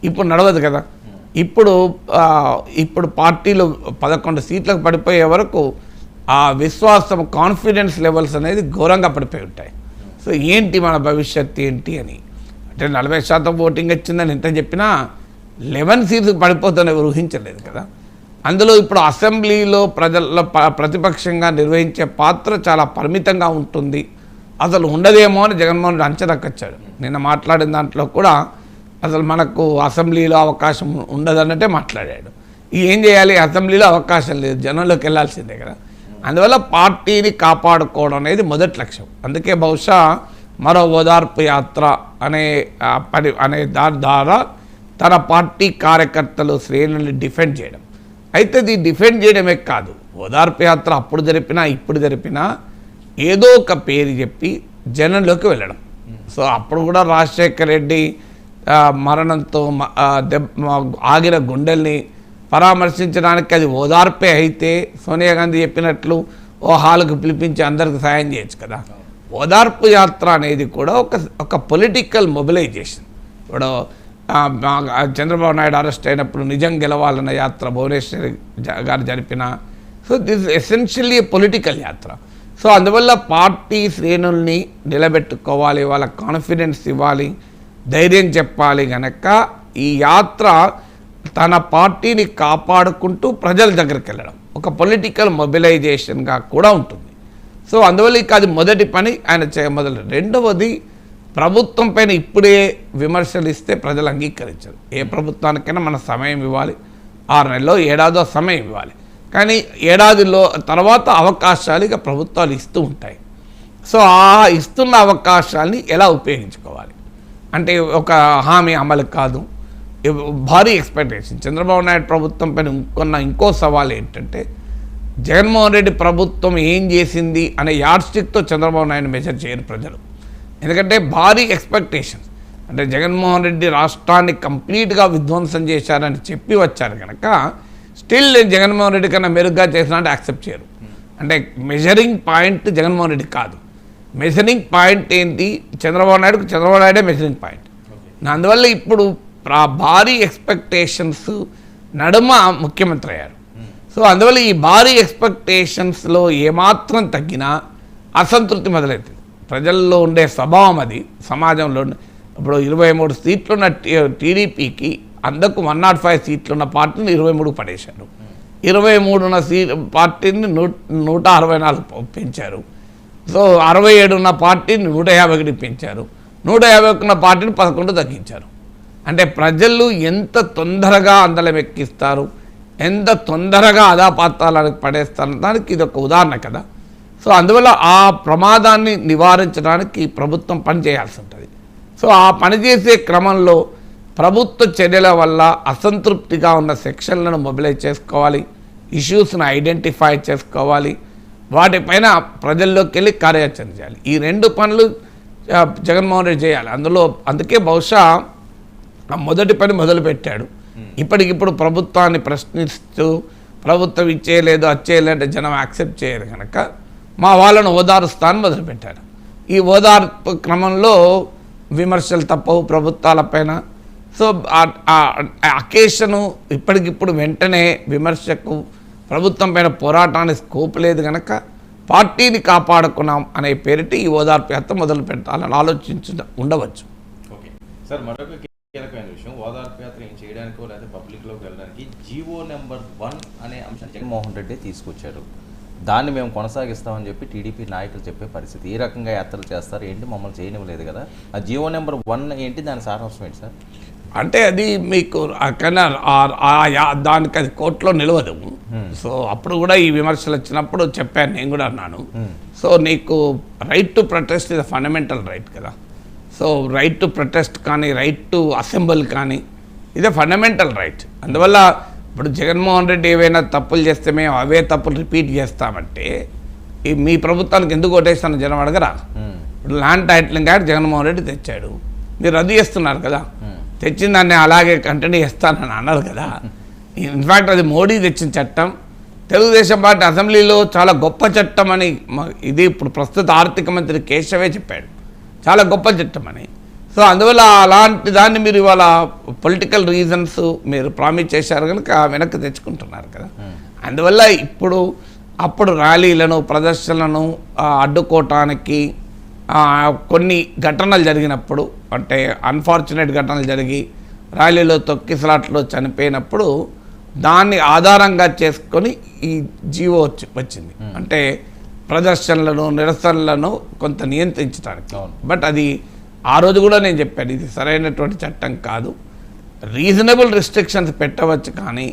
ఇప్పుడు నడవదు కదా. ఇప్పుడు పార్టీలు 11 సీట్లకు పడిపోయే వరకు ఆ విశ్వాసం, కాన్ఫిడెన్స్ లెవెల్స్ అనేది ఘోరంగా పడిపోయి ఉంటాయి. సో ఏంటి మన భవిష్యత్తు ఏంటి అని, అంటే 40% ఓటింగ్ వచ్చిందని ఎంత చెప్పినా 11 సీట్స్ పడిపోతుందని ఎవరు ఊహించలేదు కదా. అందులో ఇప్పుడు అసెంబ్లీలో ప్రజల ప్రతిపక్షంగా నిర్వహించే పాత్ర చాలా పరిమితంగా ఉంటుంది, అసలు ఉండదేమో అని జగన్మోహన్ రెడ్డి అంచనాకొచ్చాడు. నిన్న మాట్లాడిన దాంట్లో కూడా అసలు మనకు అసెంబ్లీలో అవకాశం ఉండదన్నట్టే మాట్లాడాడు. ఏం చేయాలి, అసెంబ్లీలో అవకాశం లేదు, జనంలోకి వెళ్ళాల్సిందే కదా. అందువల్ల పార్టీని కాపాడుకోవడం అనేది మొదటి లక్ష్యం. అందుకే బహుశా మరో ఓదార్పు యాత్ర అనే దాని ద్వారా తన పార్టీ కార్యకర్తలు శ్రేణుల్ని డిఫెండ్ చేయడం. అయితే ఇది డిఫెండ్ చేయడమే కాదు, ఓదార్పు యాత్ర అప్పుడు జరిపినా ఇప్పుడు జరిపినా ఏదో ఒక పేరు చెప్పి జనంలోకి వెళ్ళడం. సో అప్పుడు కూడా రాజశేఖర రెడ్డి మరణంతో ఆగిన గుండెల్ని పరామర్శించడానికి అది ఓదార్పే అయితే సోనియా గాంధీ చెప్పినట్లు ఓ హాల్కు పిలిపించి అందరికి సాయం చేయొచ్చు కదా. ఓదార్పు యాత్ర అనేది కూడా ఒక పొలిటికల్ మొబిలైజేషన్. ఇప్పుడు చంద్రబాబు నాయుడు అరెస్ట్ అయినప్పుడు నిజం గెలవాలన్న యాత్ర భువనేశ్వరి గారు జరిపిన, సో దిస్ ఎసెన్షియల్లీ పొలిటికల్ యాత్ర. సో అందువల్ల పార్టీ శ్రేణుల్ని నిలబెట్టుకోవాలి, వాళ్ళ కాన్ఫిడెన్స్ ఇవ్వాలి, ధైర్యం చెప్పాలి. కనుక ఈ యాత్ర తన పార్టీని కాపాడుకుంటూ ప్రజల దగ్గరికి వెళ్ళడం ఒక పొలిటికల్ మొబిలైజేషన్గా కూడా ఉంటుంది. సో అందువల్ల ఇక అది మొదటి పని ఆయన మొదలు. రెండవది, ప్రభుత్వం పైన ఇప్పుడే విమర్శలు ఇస్తే ప్రజలు అంగీకరించరు. ఏ ప్రభుత్వానికైనా మన సమయం ఇవ్వాలి, 6 నెలలో ఏడాదో సమయం ఇవ్వాలి. కానీ ఏడాదిలో తర్వాత అవకాశాలు ఇక ప్రభుత్వాలు ఇస్తూ ఉంటాయి. సో ఆ ఇస్తున్న అవకాశాలని ఎలా ఉపయోగించుకోవాలి అంటే ఒక హామీ అమలు కాదు, భారీ ఎక్స్పెక్టేషన్. చంద్రబాబు నాయుడు ప్రభుత్వం పైన ఇంకో సవాల్ ఏంటంటే జగన్మోహన్ రెడ్డి ప్రభుత్వం ఏం చేసింది అనే యార్డ్స్టిక్తో చంద్రబాబు నాయుడు మెజర్ చేయరు ప్రజలు. ఎందుకంటే భారీ ఎక్స్పెక్టేషన్స్, అంటే జగన్మోహన్ రెడ్డి రాష్ట్రాన్ని కంప్లీట్గా విధ్వంసం చేశారని చెప్పి వచ్చారు కనుక స్టిల్ జగన్మోహన్ రెడ్డి కన్నా మెరుగ్గా చేసినా అంటే యాక్సెప్ట్ చేయరు. అంటే మెజరింగ్ పాయింట్ జగన్మోహన్ రెడ్డి కాదు, మెజరింగ్ పాయింట్ ఏంటి చంద్రబాబు నాయుడే మెజరింగ్ పాయింట్. అందువల్ల ఇప్పుడు భారీ ఎక్స్పెక్టేషన్స్ నడుమ ముఖ్యమంత్రి అయ్యారు. సో అందువల్ల ఈ భారీ ఎక్స్పెక్టేషన్స్లో ఏమాత్రం తగ్గినా అసంతృప్తి మొదలవుతుంది. ప్రజల్లో ఉండే స్వభావం అది. సమాజంలో ఇప్పుడు 23 సీట్లున్న టీడీపీకి అందకు 105 సీట్లున్న పార్టీని 23 పడేశారు. 23 పార్టీని 164 పెంచారు. సో 67 ఉన్న పార్టీని 151 పెంచారు. 151 ఉన్న పార్టీని 11 తగ్గించారు. అంటే ప్రజలు ఎంత తొందరగా అందలం ఎక్కిస్తారు, ఎంత తొందరగా అదాపాతాలకు పడేస్తారు దానికి ఇది ఒక ఉదాహరణ కదా. సో అందువల్ల ఆ ప్రమాదాన్ని నివారించడానికి ప్రభుత్వం పనిచేయాల్సి ఉంటుంది. సో ఆ పనిచేసే క్రమంలో ప్రభుత్వ చర్యల వల్ల అసంతృప్తిగా ఉన్న సెక్షన్లను మొబిలైజ్ చేసుకోవాలి, ఇష్యూస్ను ఐడెంటిఫై చేసుకోవాలి, వాటిపైన ప్రజల్లోకి వెళ్ళి కార్యాచరణ చేయాలి. ఈ 2 పనులు జగన్మోహన్ రెడ్డి చేయాలి. అందుకే బహుశా మొదటి పని మొదలుపెట్టాడు. ఇప్పటికిప్పుడు ప్రభుత్వాన్ని ప్రశ్నిస్తూ ప్రభుత్వం ఇచ్చేయలేదు అంటే జనం యాక్సెప్ట్ చేయరు కనుక మా వాళ్ళను ఓదారుస్తాను మొదలుపెట్టారు. ఈ ఓదార్పు క్రమంలో విమర్శలు తప్పవు ప్రభుత్వాలపైన. సో అకేషను ఇప్పటికిప్పుడు వెంటనే విమర్శకు ప్రభుత్వం పైన పోరాటానికి స్కోప్ లేదు కనుక పార్టీని కాపాడుకున్నాం అనే పేరిటి ఈ ఓదార్పు యాత్ర మొదలు పెట్టాలని ఉండవచ్చు. ఓకే సార్, మరొక కీలకమైన విషయం, ఓదార్పు యాత్ర ఏం చేయడానికో లేదా పబ్లిక్లోకి వెళ్ళడానికి జీవో నెంబర్ 1 అనే అంశాన్ని జగన్మోహన్ రెడ్డి తీసుకొచ్చారు. దాన్ని మేము కొనసాగిస్తామని చెప్పి టీడీపీ నాయకులు చెప్పే పరిస్థితి. ఏ రకంగా యాత్రలు చేస్తారు ఏంటి, మమ్మల్ని చేయనివ్వలేదు కదా. ఆ జీవో నెంబర్ 1 ఏంటి, దాని సారాంశం ఏంటి సార్? అంటే అది మీకు దానికి అది కోర్టులో నిలవదు. సో అప్పుడు కూడా ఈ విమర్శలు వచ్చినప్పుడు చెప్పాను, నేను కూడా అన్నాను. సో నీకు right to protest is fundamental right కదా. సో రైట్ టు ప్రొటెస్ట్ కానీ రైట్ టు అసెంబుల్ కానీ ఇదే ఫండమెంటల్ రైట్. అందువల్ల ఇప్పుడు జగన్మోహన్ రెడ్డి ఏవైనా తప్పులు చేస్తే మేము అవే తప్పులు రిపీట్ చేస్తామంటే మీ ప్రభుత్వానికి ఎందుకు ఓటేస్తాను జనం అడగరా? ఇప్పుడు land titling act Jaganmohan Reddy తెచ్చాడు, మీరు రద్దు చేస్తున్నారు కదా. తెచ్చిన దాన్ని అలాగే కంటిన్యూ చేస్తానని అన్నారు కదా. ఇన్ఫ్యాక్ట్ అది మోడీ తెచ్చిన చట్టం. తెలుగుదేశం పార్టీ అసెంబ్లీలో చాలా గొప్ప చట్టం అని ఇది ఇప్పుడు ప్రస్తుత ఆర్థిక మంత్రి కేశవే చెప్పాడు, చాలా గొప్ప చట్టం అని. సో అందువల్ల అలాంటి దాన్ని మీరు ఇవాళ పొలిటికల్ రీజన్స్ మీరు ప్రామిస్ చేశారు కనుక వెనక్కి తెచ్చుకుంటున్నారు కదా. అందువల్ల అప్పుడు ర్యాలీలను ప్రదర్శనలను అడ్డుకోవటానికి కొన్ని ఘటనలు జరిగినప్పుడు, అంటే అన్ఫార్చునేట్ ఘటనలు జరిగి ర్యాలీలో తొక్కిసలాట్లో చనిపోయినప్పుడు దాన్ని ఆధారంగా చేసుకొని ఈ జీవో వచ్చింది. అంటే ప్రదర్శనలను నిరసనలను కొంత నియంత్రించడానికి. బట్ అది ఆ రోజు కూడా నేను చెప్పాను, ఇది సరైనటువంటి చట్టం కాదు. రీజనబుల్ రిస్ట్రిక్షన్స్ పెట్టవచ్చు కానీ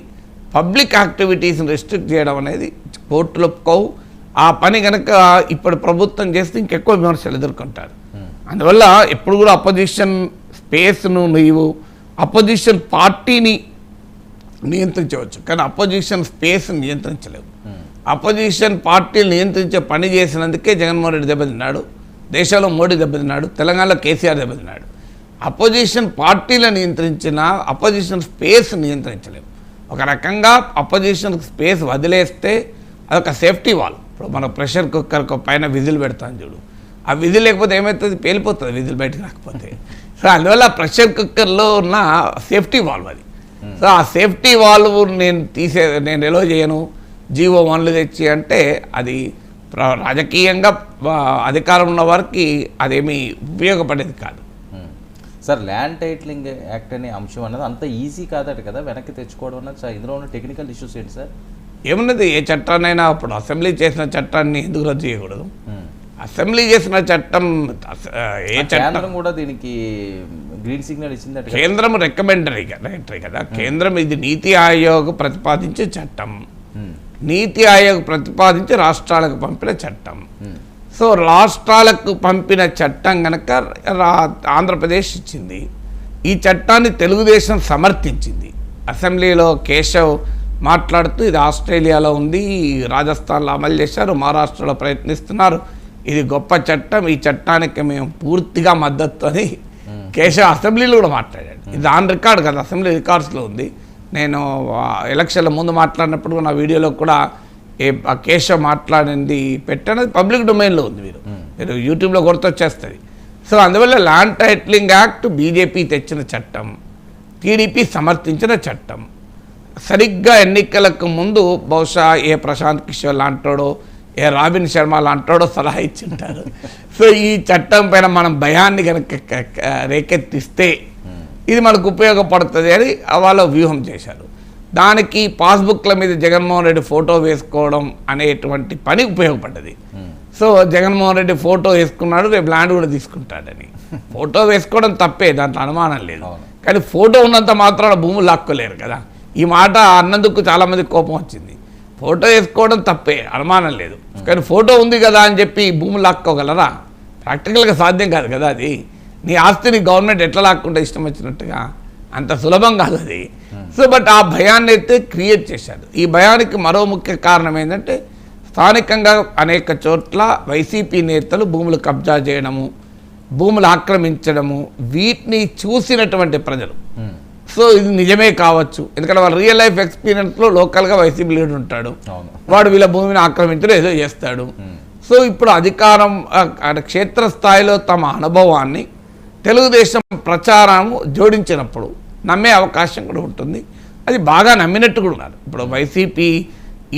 పబ్లిక్ యాక్టివిటీస్ని రిస్ట్రిక్ట్ చేయడం అనేది కోర్టులు ఒప్పుకోవు. ఆ పని కనుక ఇప్పుడు ప్రభుత్వం చేస్తే ఇంకెక్కువ విమర్శలు ఎదుర్కొంటారు. అందువల్ల ఎప్పుడు కూడా అపోజిషన్ స్పేస్ను నీవు అపోజిషన్ పార్టీని నియంత్రించవచ్చు కానీ అపోజిషన్ స్పేస్ని నియంత్రించలేవు. అపోజిషన్ పార్టీని నియంత్రించే పని చేసినందుకే జగన్మోహన్ రెడ్డి దెబ్బతిన్నాడు, దేశంలో మోడీ దెబ్బతిన్నాడు, తెలంగాణలో కేసీఆర్ దెబ్బతిన్నాడు. అపోజిషన్ పార్టీలను నియంత్రించిన అపోజిషన్ స్పేస్ నియంత్రించలేము. ఒక రకంగా అపోజిషన్ స్పేస్ వదిలేస్తే అదొక సేఫ్టీ వాల్. ఇప్పుడు మన ప్రెషర్ కుక్కర్ పైన విజిల్ పెడతాను చూడు, ఆ విజిల్ లేకపోతే ఏమవుతుంది, పేలిపోతుంది విజిల్ బయటకు రాకపోతే. సో అందువల్ల ప్రెషర్ కుక్కర్లో ఉన్న సేఫ్టీ వాల్వ్ అది. సో ఆ సేఫ్టీ వాల్వ్ నేను ఎలో చేయను జీవో 1 తెచ్చి అంటే అది రాజకీయంగా అధికారం ఉన్న వారికి అదేమీ ఉపయోగపడేది కాదు. సార్ ల్యాండ్ టైటిలింగ్ యాక్ట్ అనే అంశం అన్నది అంత ఈజీ కాదట కదా వెనక్కి తెచ్చుకోవడం అన్నది. ఇందులో ఉన్న టెక్నికల్ ఇష్యూస్ ఏంటి సార్? ఏమున్నది, ఏ చట్టాన్నైనా ఇప్పుడు అసెంబ్లీ చేసిన చట్టాన్ని ఎందుకు రద్దు చేయకూడదు? అసెంబ్లీ చేసిన చట్టం ఏ చట్టం కూడా దీనికి గ్రీన్ సిగ్నల్ ఇచ్చిందట. కేంద్రం రికమెండరీ కదా. కేంద్రం ఇది నీతి ఆయోగ్ ప్రతిపాదించే చట్టం, నీతి ఆయోగ్ ప్రతిపాదించి రాష్ట్రాలకు పంపిన చట్టం. సో రాష్ట్రాలకు పంపిన చట్టం కనుక ఆంధ్రప్రదేశ్ ఇచ్చింది. ఈ చట్టాన్ని తెలుగుదేశం సమర్థించింది. అసెంబ్లీలో కేశవ్ మాట్లాడుతూ ఇది ఆస్ట్రేలియాలో ఉంది, రాజస్థాన్లో అమలు చేశారు, మహారాష్ట్రలో ప్రయత్నిస్తున్నారు, ఇది గొప్ప చట్టం, ఈ చట్టానికి మేము పూర్తిగా మద్దతు అని కేశవ్ అసెంబ్లీలో కూడా మాట్లాడాడు. ఇది ఆన్ రికార్డ్ కదా, అసెంబ్లీ రికార్డ్స్లో ఉంది. నేను ఎలక్షన్ల ముందు మాట్లాడినప్పుడు నా వీడియోలో కూడా కేశవ్ మాట్లాడింది పెట్టాను, పబ్లిక్ డొమైన్లో ఉంది. మీరు యూట్యూబ్లో గుర్తొచ్చేస్తుంది. సో అందువల్ల ల్యాండ్ టైటిలింగ్ యాక్ట్ బీజేపీ తెచ్చిన చట్టం, టీడీపీ సమర్థించిన చట్టం. సరిగ్గా ఎన్నికలకు ముందు బహుశా ఏ ప్రశాంత్ కిషోర్ లాంటోడో ఏ రాబిన్ శర్మ లాంటోడో సలహా ఇచ్చింటారు. సో ఈ చట్టం పైన మనం భయాన్ని కనుక రేకెత్తిస్తే ఇది మనకు ఉపయోగపడుతుంది అని వాళ్ళు వ్యూహం చేశారు. దానికి పాస్బుక్ల మీద జగన్మోహన్ రెడ్డి ఫోటో వేసుకోవడం అనేటువంటి పని ఉపయోగపడ్డది. సో జగన్మోహన్ రెడ్డి ఫోటో వేసుకున్నాడు, రేపు ల్యాండ్ కూడా తీసుకుంటాడని. ఫోటో వేసుకోవడం తప్పే, దాంట్లో అనుమానం లేదు. కానీ ఫోటో ఉన్నంత మాత్రాన భూములు లాక్కోలేరు కదా. ఈ మాట అన్నందుకు చాలామంది కోపం వచ్చింది. ఫోటో వేసుకోవడం తప్పే, అనుమానం లేదు. కానీ ఫోటో ఉంది కదా అని చెప్పి భూములు లాక్కోగలరా? ప్రాక్టికల్గా సాధ్యం కాదు కదా. అది నీ ఆస్తిని గవర్నమెంట్ ఎట్లా లాక్కుంటే ఇష్టం వచ్చినట్టుగా అంత సులభం కాదు అది. సో బట్ ఆ భయాన్ని అయితే క్రియేట్ చేశారు. ఈ భయానికి మరో ముఖ్య కారణం ఏంటంటే స్థానికంగా అనేక చోట్ల వైసీపీ నేతలు భూములు కబ్జా చేయడము, భూములు ఆక్రమించడము, వీటిని చూసినటువంటి ప్రజలు. సో ఇది నిజమే కావచ్చు, ఎందుకంటే వాళ్ళ రియల్ లైఫ్ ఎక్స్పీరియన్స్లో లోకల్గా వైసీపీ లీడర్ ఉంటాడు, వాడు వీళ్ళ భూమిని ఆక్రమించడం ఏదో చేస్తాడు. సో ఇప్పుడు అధికారం క్షేత్రస్థాయిలో తమ అనుభవాన్ని తెలుగుదేశం ప్రచారం జోడించినప్పుడు నమ్మే అవకాశం కూడా ఉంటుంది. అది బాగా నమ్మినట్టు కూడా ఉన్నారు. ఇప్పుడు వైసీపీ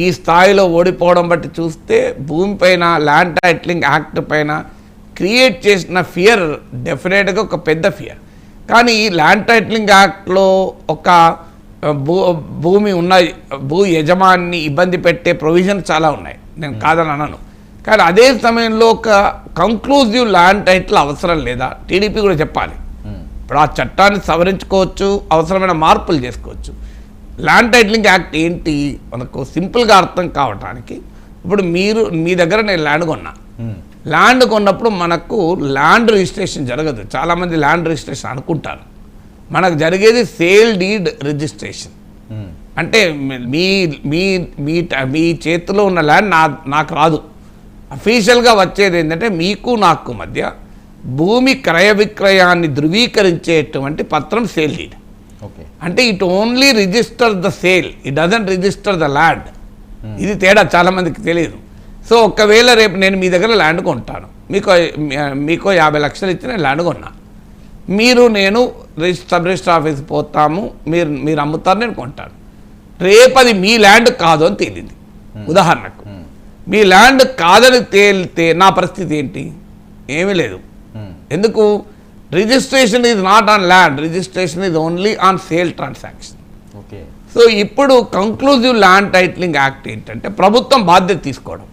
ఈ స్థాయిలో ఓడిపోవడం బట్టి చూస్తే భూమిపైన ల్యాండ్ టైటిలింగ్ యాక్ట్ పైన క్రియేట్ చేసిన ఫియర్ డెఫినెట్గా ఒక పెద్ద ఫియర్. కానీ ఈ ల్యాండ్ టైటిలింగ్ యాక్ట్లో ఒక భూమి ఉన్న భూ యజమాని ఇబ్బంది పెట్టే ప్రొవిజన్ చాలా ఉన్నాయి, నేను కాదని అనను. కానీ అదే సమయంలో ఒక కంక్లూజివ్ ల్యాండ్ టైటిల్ అవసరం లేదా? టీడీపీ కూడా చెప్పాలి. ఇప్పుడు ఆ చట్టాన్ని సవరించుకోవచ్చు, అవసరమైన మార్పులు చేసుకోవచ్చు. ల్యాండ్ టైటిలింగ్ యాక్ట్ ఏంటి మనకు సింపుల్గా అర్థం కావటానికి, ఇప్పుడు మీ దగ్గర నేను ల్యాండ్ కొన్నా, ల్యాండ్ కొన్నప్పుడు మనకు ల్యాండ్ రిజిస్ట్రేషన్ జరగదు. చాలామంది ల్యాండ్ రిజిస్ట్రేషన్ అనుకుంటారు, మనకు జరిగేది సేల్ డీడ్ రిజిస్ట్రేషన్. అంటే మీ మీ మీ చేతిలో ఉన్న ల్యాండ్ నాకు రాదు. అఫీషియల్గా వచ్చేది ఏంటంటే మీకు నాకు మధ్య భూమి క్రయ విక్రయాన్ని ధృవీకరించేటువంటి పత్రం సేల్ డీడ్. అంటే it only register the sale, it doesn't register the land. ఇది తేడా చాలామందికి తెలియదు. సో ఒకవేళ రేపు నేను మీ దగ్గర ల్యాండ్ కొంటాను, మీకు 50 లక్షలు ఇచ్చి నేను ల్యాండ్ కొన్నా, నేను సబ్ రిజిస్టర్ ఆఫీస్ పోతాము, మీరు అమ్ముతారు, నేను కొంటాను. రేపు అది మీ ల్యాండ్ కాదు అని తేలింది, ఉదాహరణకు మీ ల్యాండ్ కాదని తేలితే నా పరిస్థితి ఏంటి? ఏమీ లేదు. ఎందుకు? Registration is not on land, registration is only on sale transaction. So ఇప్పుడు కంక్లూజివ్ ల్యాండ్ టైటిలింగ్ యాక్ట్ ఏంటంటే ప్రభుత్వం బాధ్యత తీసుకోవడం.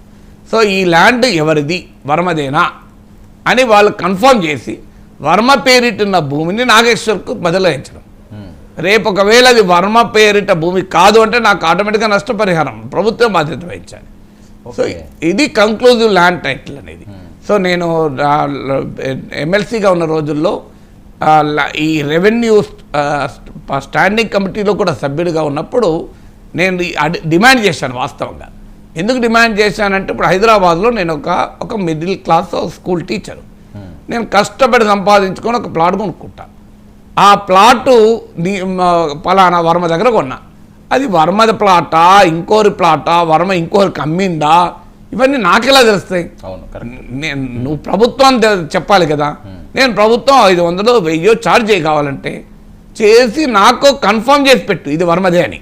సో ఈ ల్యాండ్ ఎవరిది, వర్మదేనా అని వాళ్ళు కన్ఫర్మ్ చేసి వర్మ పేరిటున్న భూమిని నాగేశ్వర్కు బదలాయించడం. రేపు ఒకవేళ అది వర్మ పేరిట భూమి కాదు అంటే నాకు ఆటోమేటిక్గా నష్టపరిహారం ప్రభుత్వం బాధ్యత వహించాలి. సో ఇది కంక్లూజివ్ ల్యాండ్ టైటిల్ అనేది. సో నేను ఎమ్మెల్సీగా ఉన్న రోజుల్లో ఈ రెవెన్యూ స్టాండింగ్ కమిటీలో కూడా సభ్యుడిగా ఉన్నప్పుడు నేను డిమాండ్ చేశాను. వాస్తవంగా ఎందుకు డిమాండ్ చేశానంటే, ఇప్పుడు హైదరాబాద్లో నేను ఒక మిడిల్ క్లాస్ స్కూల్ టీచరు, నేను కష్టపడి సంపాదించుకొని ఒక ప్లాట్ కొనుక్కుంటాను. ఆ ప్లాటు పలానా వర్మ దగ్గర కొన్నా, అది వర్మది ప్లాటా ఇంకోరి ప్లాటా, వర్మ ఇంకోరికి అమ్మిందా, ఇవన్నీ నాకెలా తెలుస్తాయి? నువ్వు ప్రభుత్వం చెప్పాలి కదా. నేను ప్రభుత్వం 500 1000 ఛార్జ్ కావాలంటే చేసి నాకు కన్ఫర్మ్ చేసి పెట్టు ఇది వర్మదే అని.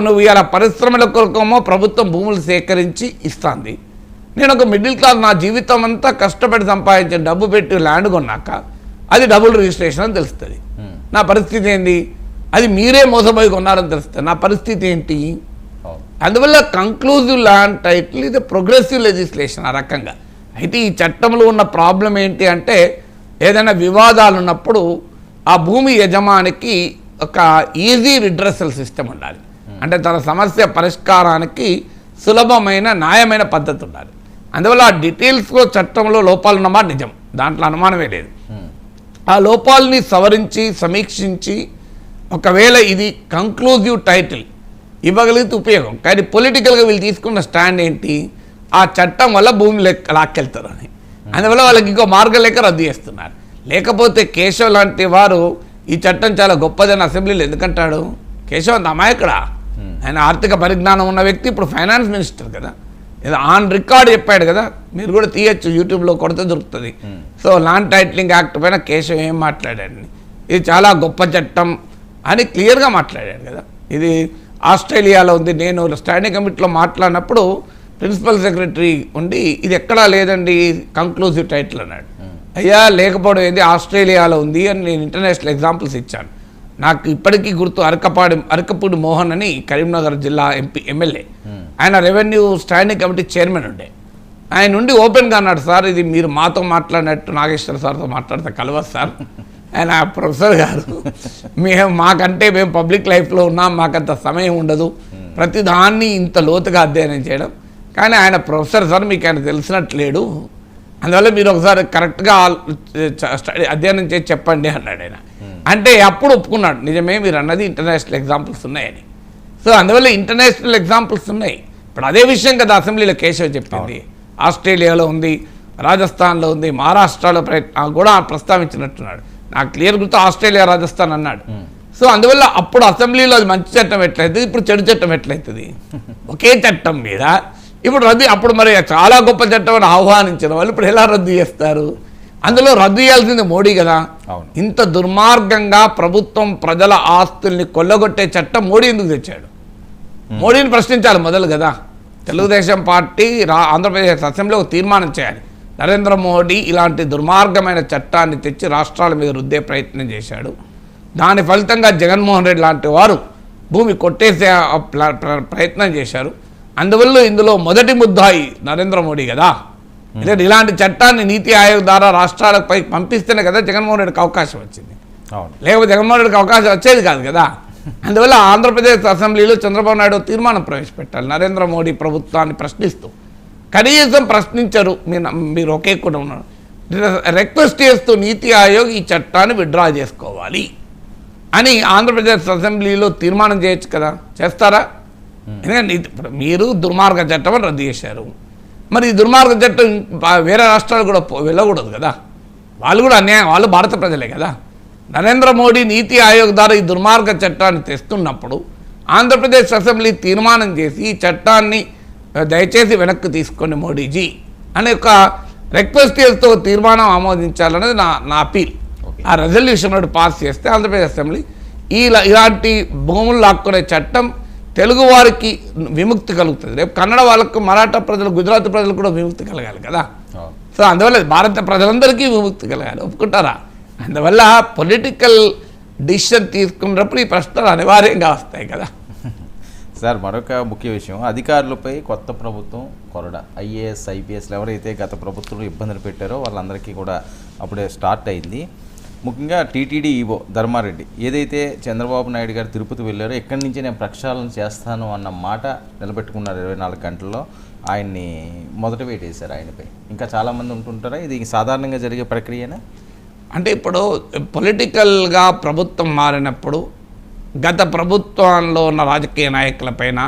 నువ్వు ఇలా పరిశ్రమల కొరకేమో ప్రభుత్వం భూములు సేకరించి ఇస్తుంది, నేను ఒక మిడిల్ క్లాస్ నా జీవితం అంతా కష్టపడి సంపాదించే డబ్బు పెట్టి ల్యాండ్ కొన్నాక అది డబుల్ రిజిస్ట్రేషన్ అని తెలుస్తుంది. నా పరిస్థితి ఏంటి? అది మీరే మోసపోయి కొన్నారని తెలుస్తుంది. నా పరిస్థితి ఏంటి? అందువల్ల కంక్లూజివ్ ల్యాండ్ టైటిల్ ఇది ప్రోగ్రెసివ్ లెజిస్లేషన్ ఆ రకంగా. అయితే ఈ చట్టంలో ఉన్న ప్రాబ్లం ఏంటి అంటే ఏదైనా వివాదాలు ఉన్నప్పుడు ఆ భూమి యజమానికి ఒక ఈజీ రిడ్రెసల్ సిస్టమ్ ఉండాలి. అంటే తన సమస్య పరిష్కారానికి సులభమైన న్యాయమైన పద్ధతి ఉండాలి. అందువల్ల ఆ డీటెయిల్స్లో చట్టంలో లోపాలు ఉన్నమాట నిజం, దాంట్లో అనుమానమే లేదు. ఆ లోపాలని సవరించి సమీక్షించి ఒకవేళ ఇది కంక్లూజివ్ టైటిల్ ఇవ్వగలిగితే ఉపయోగం. కానీ పొలిటికల్గా వీళ్ళు తీసుకున్న స్టాండ్ ఏంటి? ఆ చట్టం వల్ల భూమి లాక్కెళ్తారు అని. అందువల్ల వాళ్ళకి ఇంకో మార్గం లేక రద్దు చేస్తున్నారు. లేకపోతే కేశవ్ లాంటి వారు ఈ చట్టం చాలా గొప్పదని అసెంబ్లీలో ఎందుకంటాడు? కేశవ్ అంత అమాయకుడా? ఆయన ఆర్థిక పరిజ్ఞానం ఉన్న వ్యక్తి, ఇప్పుడు ఫైనాన్స్ మినిస్టర్ కదా, ఏదో ఆన్ రికార్డ్ చెప్పాడు కదా, మీరు కూడా తీయచ్చు, యూట్యూబ్లో కొడితే దొరుకుతుంది. సో ల్యాండ్ టైటిలింగ్ యాక్ట్ పైన కేశవ్ ఏం మాట్లాడాడు? ఇది చాలా గొప్ప చట్టం అని క్లియర్గా మాట్లాడాడు కదా. ఇది ఆస్ట్రేలియాలో ఉంది. నేను స్టాండింగ్ కమిటీలో మాట్లాడినప్పుడు ప్రిన్సిపల్ సెక్రటరీ ఉండి ఇది ఎక్కడా లేదండి కంక్లూజివ్ టైటిల్ అన్నాడు. అయ్యా లేకపోవడం ఏంది, ఆస్ట్రేలియాలో ఉంది అని నేను ఇంటర్నేషనల్ ఎగ్జాంపుల్స్ ఇచ్చాను. నాకు ఇప్పటికీ గుర్తు అరకపూడి మోహన్ అని కరీంనగర్ జిల్లా ఎమ్మెల్యే, ఆయన రెవెన్యూ స్టాండింగ్ కమిటీ చైర్మన్ ఉండే. ఆయన నుండి ఓపెన్గా అన్నాడు, సార్ ఇది మీరు మాతో మాట్లాడినట్టు నాగేశ్వర సార్తో మాట్లాడితే కలవదు సార్. ఆయన ప్రొఫెసర్ గారు, మేము పబ్లిక్ లైఫ్లో ఉన్నాం, మాకంత సమయం ఉండదు ప్రతి దాన్ని ఇంత లోతుగా అధ్యయనం చేయడం. కానీ ఆయన ప్రొఫెసర్ సార్, మీకు ఆయన తెలిసినట్లేడు, అందువల్ల మీరు ఒకసారి కరెక్ట్గా అధ్యయనం చేసి చెప్పండి అన్నాడు ఆయన. అంటే అప్పుడు ఒప్పుకున్నాడు, నిజమే మీరు అన్నది ఇంటర్నేషనల్ ఎగ్జాంపుల్స్ ఉన్నాయని. సో అందువల్ల ఇంటర్నేషనల్ ఎగ్జాంపుల్స్ ఉన్నాయి. ఇప్పుడు అదే విషయం కదా అసెంబ్లీలో కేశవ్ చెప్పింది. ఆస్ట్రేలియాలో ఉంది, రాజస్థాన్లో ఉంది, మహారాష్ట్రలో కూడా ప్రస్తావించినట్టున్నాడు. నాకు క్లియర్ గుర్తు ఆస్ట్రేలియా రాజస్థాన్ అన్నాడు. సో అందువల్ల అప్పుడు అసెంబ్లీలో అది మంచి చట్టం ఎట్లయితుంది, ఇప్పుడు చెడు చట్టం ఎట్లయితుంది? ఒకే చట్టం మీద ఇప్పుడు రద్దు, అప్పుడు మరి చాలా గొప్ప చట్టం అని ఆహ్వానించిన వాళ్ళు ఇప్పుడు ఎలా రద్దు చేస్తారు? అందులో రద్దు చేయాల్సింది మోడీ కదా. ఇంత దుర్మార్గంగా ప్రభుత్వం ప్రజల ఆస్తుల్ని కొల్లగొట్టే చట్టం మోడీ ఎందుకు తెచ్చాడు? మోడీని ప్రశ్నించాలి మొదలు కదా. తెలుగుదేశం పార్టీ ఆంధ్రప్రదేశ్ అసెంబ్లీలో ఒక తీర్మానం చేయాలి, నరేంద్ర మోడీ ఇలాంటి దుర్మార్గమైన చట్టాన్ని తెచ్చి రాష్ట్రాల మీద రుద్దే ప్రయత్నం చేశాడు, దాని ఫలితంగా జగన్మోహన్ రెడ్డి లాంటి వారు భూమి కొట్టేసే ప్రయత్నం చేశారు, అందువల్ల ఇందులో మొదటి ముద్దాయి నరేంద్ర మోడీ కదా. ఎందుకంటే ఇలాంటి చట్టాన్ని నీతి ఆయోగ్ ద్వారా రాష్ట్రాలపై పంపిస్తేనే కదా జగన్మోహన్ రెడ్డికి అవకాశం వచ్చింది, లేకపోతే జగన్మోహన్ రెడ్డికి అవకాశం వచ్చేది కాదు కదా. అందువల్ల ఆంధ్రప్రదేశ్ అసెంబ్లీలో చంద్రబాబు నాయుడు తీర్మానం ప్రవేశపెట్టాలి నరేంద్ర మోడీ ప్రభుత్వాన్ని ప్రశ్నిస్తూ. కనీసం ప్రశ్నించరు, మీరు ఒకే కూడా ఉన్నారు, రిక్వెస్ట్ చేస్తూ నీతి ఆయోగ్ ఈ చట్టాన్ని విత్డ్రా చేసుకోవాలి అని ఆంధ్రప్రదేశ్ అసెంబ్లీలో తీర్మానం చేయొచ్చు కదా. చేస్తారా? ఎందుకంటే ఇప్పుడు మీరు దుర్మార్గ చట్టం అని రద్దు చేశారు, మరి ఈ దుర్మార్గ చట్టం వేరే రాష్ట్రాలు కూడా వెళ్ళకూడదు కదా. వాళ్ళు కూడా అన్యాయం, వాళ్ళు భారత ప్రజలే కదా. నరేంద్ర మోడీ నీతి ఆయోగ్ ద్వారా ఈ దుర్మార్గ చట్టాన్ని తెస్తున్నప్పుడు ఆంధ్రప్రదేశ్ అసెంబ్లీ తీర్మానం చేసి ఈ చట్టాన్ని దయచేసి వెనక్కి తీసుకోండి మోడీజీ అనే ఒక రిక్వెస్ట్ చేస్తూ తీర్మానం ఆమోదించాలనేది నా అపీల్. ఆ రెజల్యూషన్ పాస్ చేస్తే ఆంధ్రప్రదేశ్ అసెంబ్లీ ఇలాంటి భూములు లాక్కునే చట్టం తెలుగు వారికి విముక్తి కలుగుతుంది. రేపు కన్నడ వాళ్ళకు, మరాఠా ప్రజలు, గుజరాత్ ప్రజలు కూడా విముక్తి కలగాలి కదా. సో అందువల్ల భారత ప్రజలందరికీ విముక్తి కలగాలి, ఒప్పుకుంటారా? అందువల్ల పొలిటికల్ డిసిషన్ తీసుకున్నప్పుడు ఈ ప్రశ్నలు అనివార్యంగా వస్తాయి కదా. సార్ మరొక ముఖ్య విషయం, అధికారులపై కొత్త ప్రభుత్వం కొరడ. ఐఏఎస్ ఐపీఎస్లు ఎవరైతే గత ప్రభుత్వంలో ఇబ్బందులు పెట్టారో వాళ్ళందరికీ కూడా అప్పుడే స్టార్ట్ అయింది. ముఖ్యంగా టీటీడీ ఈవో ధర్మారెడ్డి ఏదైతే చంద్రబాబు నాయుడు గారు తిరుపతి వెళ్ళారో ఇక్కడి నుంచి నేను ప్రక్షాళన చేస్తాను అన్న మాట నిలబెట్టుకున్నారు. 24 గంటల్లో ఆయన్ని మొదట వేటేశారు ఆయనపై. ఇంకా చాలామంది ఉంటుంటారా? ఇది సాధారణంగా జరిగే ప్రక్రియనా? అంటే ఇప్పుడు పొలిటికల్గా ప్రభుత్వం మారినప్పుడు గత ప్రభుత్వంలో ఉన్న రాజకీయ నాయకులపైన,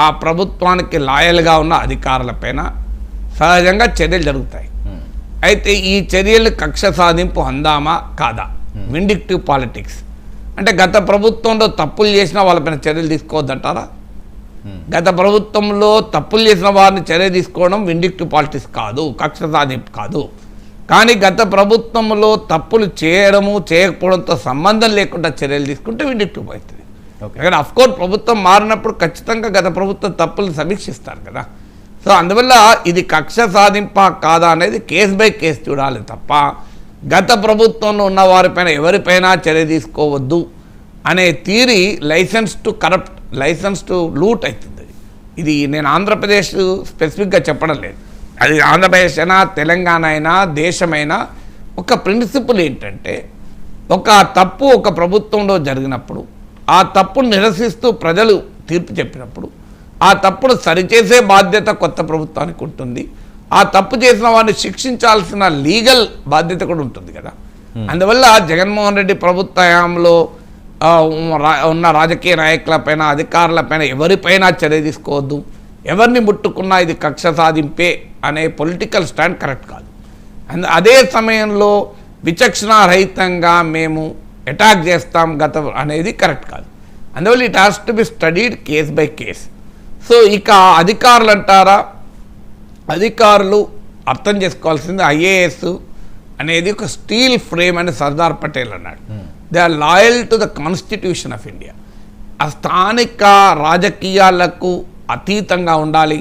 ఆ ప్రభుత్వానికి లాయల్గా ఉన్న అధికారులపైన సహజంగా చర్యలు జరుగుతాయి. అయితే ఈ చర్యలు కక్ష సాధింపు హందామా కాదా, విండిక్టివ్ పాలిటిక్స్ అంటే గత ప్రభుత్వంలో తప్పులు చేసిన వాళ్ళపైన చర్యలు తీసుకోవద్దంటారా? గత ప్రభుత్వంలో తప్పులు చేసిన వారిని చర్య తీసుకోవడం విండిక్టివ్ పాలిటిక్స్ కాదు, కక్ష సాధింపు కాదు. కానీ గత ప్రభుత్వంలో తప్పులు చేయడము చేయకపోవడంతో సంబంధం లేకుండా చర్యలు తీసుకుంటే విండిక్టివ్ అవుతుంది. కానీ అఫ్కోర్స్ ప్రభుత్వం మారినప్పుడు ఖచ్చితంగా గత ప్రభుత్వం తప్పులు సమీక్షిస్తారు కదా. సో అందువల్ల ఇది కక్ష సాధింప కాదా అనేది కేస్ బై కేసు చూడాలి తప్ప గత ప్రభుత్వంలో ఉన్న వారిపైన ఎవరిపైన చర్య తీసుకోవద్దు అనే theory license to corrupt, license to loot అవుతుంది. ఇది నేను ఆంధ్రప్రదేశ్ స్పెసిఫిక్గా చెప్పడం లేదు, అది ఆంధ్రప్రదేశ్ అయినా తెలంగాణ అయినా దేశమైనా ఒక ప్రిన్సిపల్ ఏంటంటే, ఒక తప్పు ఒక ప్రభుత్వంలో జరిగినప్పుడు ఆ తప్పును నిరసిస్తూ ప్రజలు తీర్పు చెప్పినప్పుడు ఆ తప్పును సరిచేసే బాధ్యత కొత్త ప్రభుత్వానికి ఉంటుంది. ఆ తప్పు చేసిన వారిని శిక్షించాల్సిన లీగల్ బాధ్యత కూడా ఉంటుంది కదా. అందువల్ల జగన్మోహన్ రెడ్డి ప్రభుత్వ హయాంలో ఉన్న రాజకీయ నాయకులపైన అధికారులపైన ఎవరిపైనా చర్య తీసుకోవద్దు, ఎవరిని ముట్టుకున్నా ఇది కక్ష సాధింపే అనే పొలిటికల్ స్టాండ్ కరెక్ట్ కాదు. అదే సమయంలో విచక్షణారహితంగా మేము అటాక్ చేస్తాం గత అనేది కరెక్ట్ కాదు. అందువల్ల it has to be studied case by case. So ఇక అధికారులు అంటారా, అధికారులు అర్థం చేసుకోవాల్సింది ఐఏఎస్ అనేది ఒక స్టీల్ ఫ్రేమ్ అని సర్దార్ పటేల్ అన్నాడు. They are loyal to the constitution of India. ఆ స్థానిక రాజకీయాలకు అతీతంగా ఉండాలి,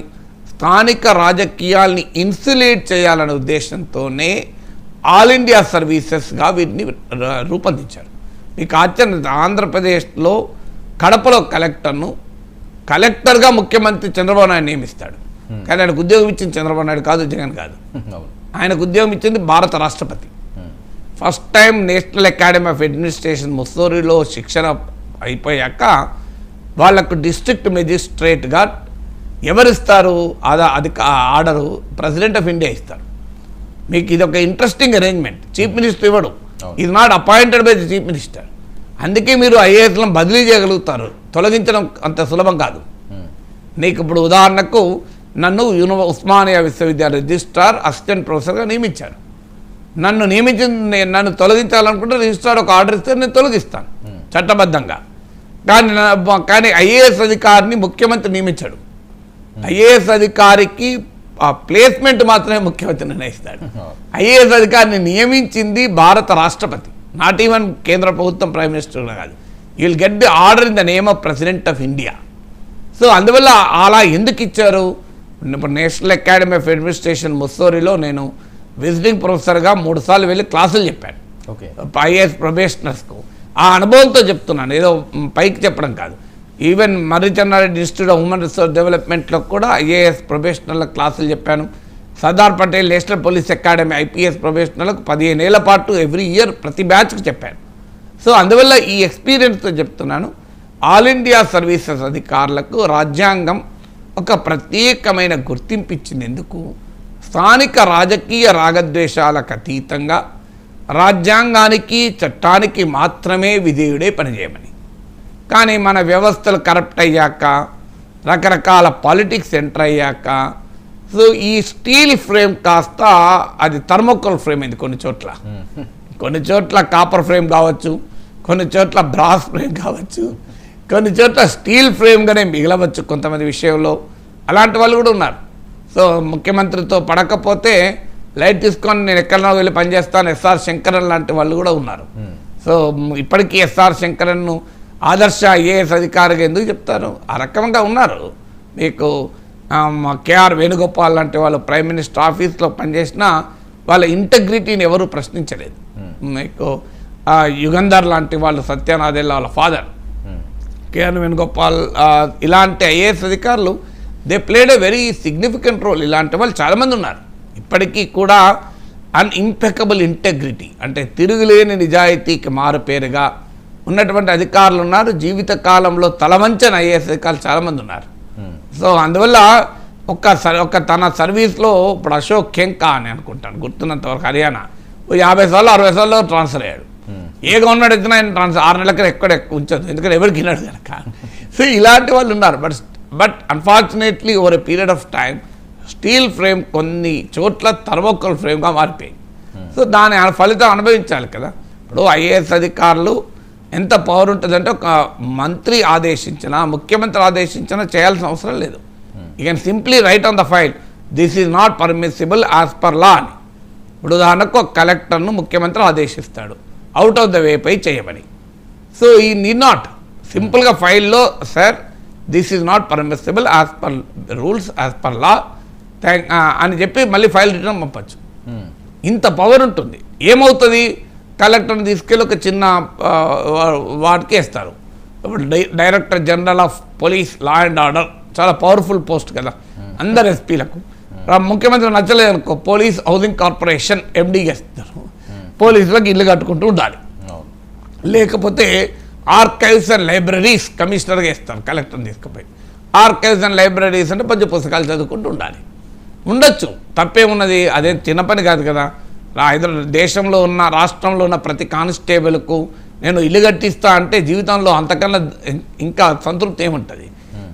స్థానిక రాజకీయాల్ని ఇన్సులేట్ చేయాలనే ఉద్దేశంతోనే ఆల్ ఇండియా సర్వీసెస్గా వీటిని రూపొందించారు. మీకు ఆంధ్రప్రదేశ్లో కడపలో కలెక్టర్గా ముఖ్యమంత్రి చంద్రబాబు నాయుడు నియమిస్తాడు. కానీ ఆయనకు ఉద్యోగం ఇచ్చింది చంద్రబాబు నాయుడు కాదు, జగన్ కాదు. ఆయనకు ఉద్యోగం ఇచ్చింది భారత రాష్ట్రపతి. First time national academy of administration ముస్సోరిలో శిక్షణ అయిపోయాక వాళ్లకు డిస్ట్రిక్ట్ మెజిస్ట్రేట్గా ఎవరిస్తారు? అది ఆర్డరు ప్రెసిడెంట్ ఆఫ్ ఇండియా ఇస్తారు. మీకు ఇది ఒక ఇంట్రెస్టింగ్ అరేంజ్మెంట్. చీఫ్ మినిస్టర్ ఇవ్వడు, is not appointed by the chief minister. అందుకే మీరు ఐఏఎస్లను బదిలీ చేయగలుగుతారు, తొలగించడం అంత సులభం కాదు. నీకు ఇప్పుడు ఉదాహరణకు నన్ను ఉస్మానియా విశ్వవిద్యాలయ రిజిస్ట్రార్ అసిస్టెంట్ ప్రొఫెసర్గా నియమించారు. నన్ను తొలగించాలనుకుంటే రిజిస్ట్రార్ ఒక ఆర్డర్ ఇస్తే నేను తొలగిస్తాను చట్టబద్ధంగా. కానీ ఐఏఎస్ అధికారిని ముఖ్యమంత్రి నియమించాడు. ఐఏఎస్ అధికారికి ప్లేస్మెంట్ మాత్రమే ముఖ్యమంత్రి నిర్ణయిస్తాడు. ఐఏఎస్ అధికారిని నియమించింది భారత రాష్ట్రపతి, నాట్ ఈవెన్ కేంద్ర ప్రభుత్వం ప్రైమ్ మినిస్టర్ కాదు. You will get the order in the name of president of India. So అందువల్ల అలా ఎందుకు ఇచ్చారు? ఇప్పుడు నేషనల్ అకాడమీ ఆఫ్ అడ్మినిస్ట్రేషన్ ముస్సోరిలో నేను విజిటింగ్ ప్రొఫెసర్గా 3 సార్లు వెళ్ళి క్లాసులు చెప్పాను ఐఏఎస్ ప్రొబేషనర్స్కు. ఆ అనుభవంతో చెప్తున్నాను, ఏదో పైకి చెప్పడం కాదు. Even Marri Chennareddy institute of human resource డెవలప్మెంట్లో కూడా ఐఏఎస్ ప్రొబేషనర్ల క్లాసులు చెప్పాను. Sardar Patel national police academy IPS ప్రొబేషనర్లకు 15 ఏళ్ల పాటు ఎవ్రీ ఇయర్ ప్రతి బ్యాచ్కి చెప్పాను. సో అందువల్ల ఈ ఎక్స్పీరియన్స్తో చెప్తున్నాను, ఆల్ ఇండియా సర్వీసెస్ అధికారులకు రాజ్యాంగం ఒక ప్రత్యేకమైన గుర్తింపు ఇచ్చింది. ఎందుకు? స్థానిక రాజకీయ రాగద్వేషాలకు అతీతంగా రాజ్యాంగానికి చట్టానికి మాత్రమే విధేయుడే పనిచేయమని. కానీ మన వ్యవస్థలు కరప్ట్ అయ్యాక, రకరకాల పాలిటిక్స్ ఎంటర్ అయ్యాక, సో ఈ స్టీల్ ఫ్రేమ్ కాస్త అది థర్మోకోల్ ఫ్రేమ్ అయింది. కొన్ని చోట్ల కాపర్ ఫ్రేమ్ కావచ్చు, కొన్ని చోట్ల బ్రాస్ ఫ్రేమ్ కావచ్చు, కొన్ని చోట్ల స్టీల్ ఫ్రేమ్గానే మిగలవచ్చు కొంతమంది విషయంలో. అలాంటి వాళ్ళు కూడా ఉన్నారు. సో ముఖ్యమంత్రితో పడకపోతే లైట్ తీసుకొని నేను ఎక్కడన్నా వెళ్ళి పనిచేస్తాను ఎస్ఆర్ శంకరన్ లాంటి వాళ్ళు కూడా ఉన్నారు. సో ఇప్పటికీ ఎస్ఆర్ శంకరన్ను ఆదర్శ ఐఏఎస్ అధికారిగా ఎందుకు చెప్తారు? ఆ రకంగా ఉన్నారు. మీకు కేఆర్ వేణుగోపాల్ లాంటి వాళ్ళు ప్రైమ్ మినిస్టర్ ఆఫీస్లో పనిచేసిన వాళ్ళ ఇంటగ్రిటీని ఎవరు ప్రశ్నించలేదు. మీకు యుగంధర్ లాంటి వాళ్ళు, సత్యనాథెల్లా వాళ్ళ ఫాదర్ కేఆర్ వేణుగోపాల్, ఇలాంటి ఐఏఎస్ అధికారులు they played a very significant role. ఇలాంటి వాళ్ళు చాలామంది ఉన్నారు. ఇప్పటికీ కూడా అన్ఇంపెకబుల్ ఇంటెగ్రిటీ అంటే తిరుగులేని నిజాయితీకి మారుపేరుగా ఉన్నటువంటి అధికారులు ఉన్నారు. జీవిత కాలంలో తలవంచని ఐఏఎస్ అధికారులు చాలామంది ఉన్నారు. సో అందువల్ల తన సర్వీస్లో ఇప్పుడు అశోక్ ఖెంకా అని అనుకుంటాను, గుర్తున్నంతవరకు హర్యానా 50 సార్లు 60 సార్లు ట్రాన్స్ఫర్ అయ్యాడు. ఏ గవర్నమెంట్ వచ్చినా ఆయన ట్రాన్స్ఫర్ 6 నెలల ఎక్కడ ఉంచదు, ఎందుకంటే ఎవరికి విన్నాడు కనుక. సో ఇలాంటి వాళ్ళు ఉన్నారు. But unfortunately over a period of time steel frame కొన్ని చోట్ల థర్మోకోల్ ఫ్రేమ్గా మారిపోయింది. సో దాని ఫలితం అనుభవించాలి కదా. ఇప్పుడు ఐఏఎస్ అధికారులు ఎంత పవర్ ఉంటుందంటే ఒక మంత్రి ఆదేశించినా, ముఖ్యమంత్రి ఆదేశించినా చేయాల్సిన అవసరం లేదు. You can simply right on the file this is not permissible as per law అని. ఇప్పుడు ఉదాహరణకు ఒక కలెక్టర్ను ముఖ్యమంత్రి ఆదేశిస్తాడు అవుట్ ఆఫ్ ద వేపై చేయమని. సో ఈ నీడ్ నాట్ సింపుల్గా ఫైల్లో sir this is not permissible as per rules as per law అని చెప్పి మళ్ళీ ఫైల్ రిటర్న్ పంపచ్చు. ఇంత పవర్ ఉంటుంది. ఏమవుతుంది, కలెక్టర్ని తీసుకెళ్ళి ఒక చిన్న వాటికి వేస్తారు. ఇప్పుడు director general of police law and order చాలా పవర్ఫుల్ పోస్ట్ కదా అందరు ఎస్పీలకు. ముఖ్యమంత్రి నచ్చలేదు అనుకో, పోలీస్ హౌసింగ్ కార్పొరేషన్ ఎండీకి వేస్తారు. పోలీసులకు ఇల్లు కట్టుకుంటూ ఉండాలి. లేకపోతే ఆర్కైవ్స్ అండ్ లైబ్రరీస్ కమిషనర్గా వేస్తారు కలెక్టర్ని తీసుకుపోయి. ఆర్కైవ్స్ అండ్ లైబ్రరీస్ అంటే పద్య పుస్తకాలు చదువుకుంటూ ఉండాలి. ఉండొచ్చు, తప్పేమున్నది, అదేం చిన్న పని కాదు కదా. దేశంలో ఉన్న రాష్ట్రంలో ఉన్న ప్రతి కానిస్టేబుల్కు నేను ఇల్లు కట్టిస్తా అంటే జీవితంలో అంతకన్నా ఇంకా సంతృప్తి ఏముంటుంది.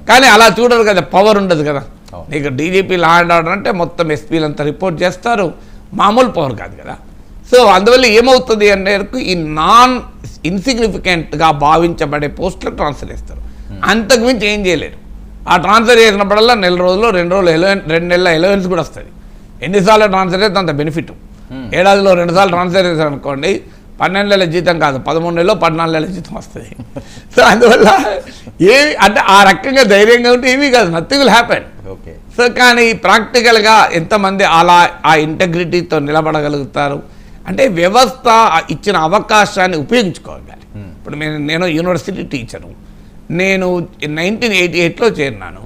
కానీ అలా చూడరు కదా, పవర్ ఉండదు కదా. నీకు డీజీపీ లా అండ్ ఆర్డర్ అంటే మొత్తం ఎస్పీలంతా రిపోర్ట్ చేస్తారు, మామూలు పవర్ కాదు కదా. సో అందువల్ల ఏమవుతుంది అంటే ఈ నాన్ ఇన్సిగ్నిఫికెంట్గా భావించబడే పోస్టులు ట్రాన్స్ఫర్ చేస్తారు. అంతకుమించి ఏం చేయలేరు. ఆ ట్రాన్స్ఫర్ చేసినప్పుడల్లా 2 రోజులు 2 నెలల ఎలవెన్స్ కూడా వస్తుంది. ఎన్నిసార్లు ట్రాన్స్ఫర్ చేస్తే అంత బెనిఫిట్. ఏడాదిలో 2 సార్లు ట్రాన్స్ఫర్ చేశారు అనుకోండి, 12 నెలల జీతం కాదు, 13 నెలలో 14 నెలల జీతం వస్తుంది. సో అందువల్ల ఏమి అంటే ఆ రకంగా ధైర్యంగా ఉంటే ఏమీ కాదు, నథింగ్ విల్ హ్యాపెన్. సో కానీ ప్రాక్టికల్గా ఎంతమంది అలా ఆ ఇంటెగ్రిటీతో నిలబడగలుగుతారు అంటే వ్యవస్థ ఇచ్చిన అవకాశాన్ని ఉపయోగించుకోగలి. ఇప్పుడు నేను యూనివర్సిటీ టీచరు, నేను 1988లో చేరినాను.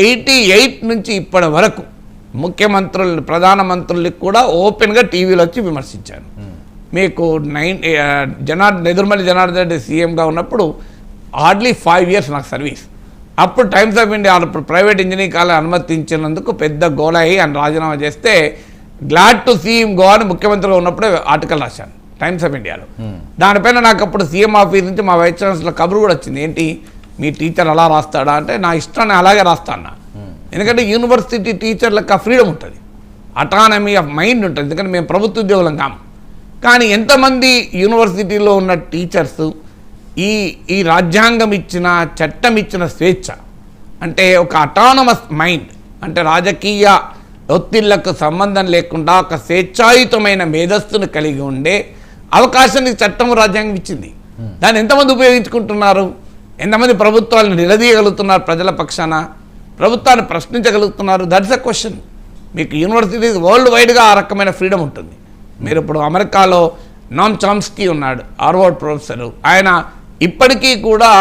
88 నుంచి ఇప్పటి వరకు ముఖ్యమంత్రులు ప్రధానమంత్రులకు కూడా ఓపెన్గా టీవీలో వచ్చి విమర్శించాను. మీకు నెదురుమల్లి జనార్దన్ రెడ్డి సీఎంగా ఉన్నప్పుడు హార్డ్లీ 5 years నాకు సర్వీస్. అప్పుడు times of India private engineering college అనుమతించినందుకు పెద్ద గోల అయ్యి ఆయన రాజీనామా చేస్తే glad to see him go అని ముఖ్యమంత్రిగా ఉన్నప్పుడే ఆర్టికల్ రాశాను టైమ్స్ ఆఫ్ ఇండియాలో. దానిపైన నాకు అప్పుడు సీఎం ఆఫీస్ నుంచి మా వైస్ ఛాన్సలర్ కబురు కూడా వచ్చింది, ఏంటి మీ టీచర్ అలా రాస్తాడా అంటే నా ఇష్టాన్ని అలాగే రాస్తాను. ఎందుకంటే యూనివర్సిటీ టీచర్లకు ఆ ఫ్రీడమ్ ఉంటుంది, అటానమీ ఆఫ్ మైండ్ ఉంటుంది. ఎందుకంటే మేము ప్రభుత్వ ఉద్యోగులం కాము. కానీ ఎంతమంది యూనివర్సిటీలో ఉన్న టీచర్స్ ఈ రాజ్యాంగం ఇచ్చిన చట్టం ఇచ్చిన స్వేచ్ఛ అంటే ఒక అటానమస్ మైండ్ అంటే రాజకీయ ఒత్తిళ్లకు సంబంధం లేకుండా ఒక స్వేచ్ఛాయుతమైన మేధస్సును కలిగి ఉండే అవకాశాన్ని చట్టం రాజ్యాంగం ఇచ్చింది. దాన్ని ఎంతమంది ఉపయోగించుకుంటున్నారు, ఎంతమంది ప్రభుత్వాలను నిలదీయగలుగుతున్నారు, ప్రజల పక్షాన ప్రభుత్వాన్ని ప్రశ్నించగలుగుతున్నారు, దట్స్ ఎ క్వశ్చన్. మీకు యూనివర్సిటీ వరల్డ్ వైడ్గా ఆ రకమైన ఫ్రీడమ్ ఉంటుంది. మీరు ఇప్పుడు అమెరికాలో నామ్ చామ్స్కీ ఉన్నాడు, హార్వర్డ్ ప్రొఫెసరు. ఆయన ఇప్పటికీ కూడా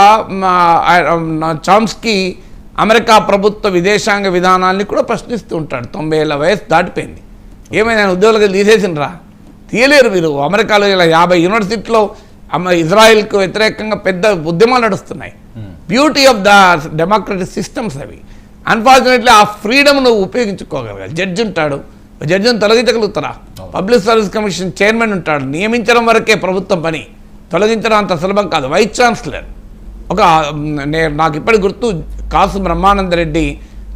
చామ్స్కీ అమెరికా ప్రభుత్వ విదేశాంగ విధానాన్ని కూడా ప్రశ్నిస్తూ ఉంటాడు. 90 ఏళ్ళ వయసు దాటిపోయింది. ఏమైనా ఆయన ఉద్యోగులకు తీసేసినరా? తీయలేరు. మీరు అమెరికాలో ఇలా 50 యూనివర్సిటీలో ఇజ్రాయిల్కు వ్యతిరేకంగా పెద్ద ఉద్యమాలు నడుస్తున్నాయి. Beauty of the democratic systems అవి. అన్ఫార్చునేట్లీ ఆ ఫ్రీడమ్ నువ్వు ఉపయోగించుకోగలగాలి. జడ్జి ఉంటాడు, జడ్జిని తొలగించగలుగుతారా? పబ్లిక్ సర్వీస్ కమిషన్ చైర్మన్ ఉంటాడు, నియమించడం వరకే ప్రభుత్వం పని, తొలగించడం అంత సులభం కాదు. వైస్ ఛాన్సలర్ నాకు ఇప్పటికి గుర్తు, కాసు బ్రహ్మానందరెడ్డి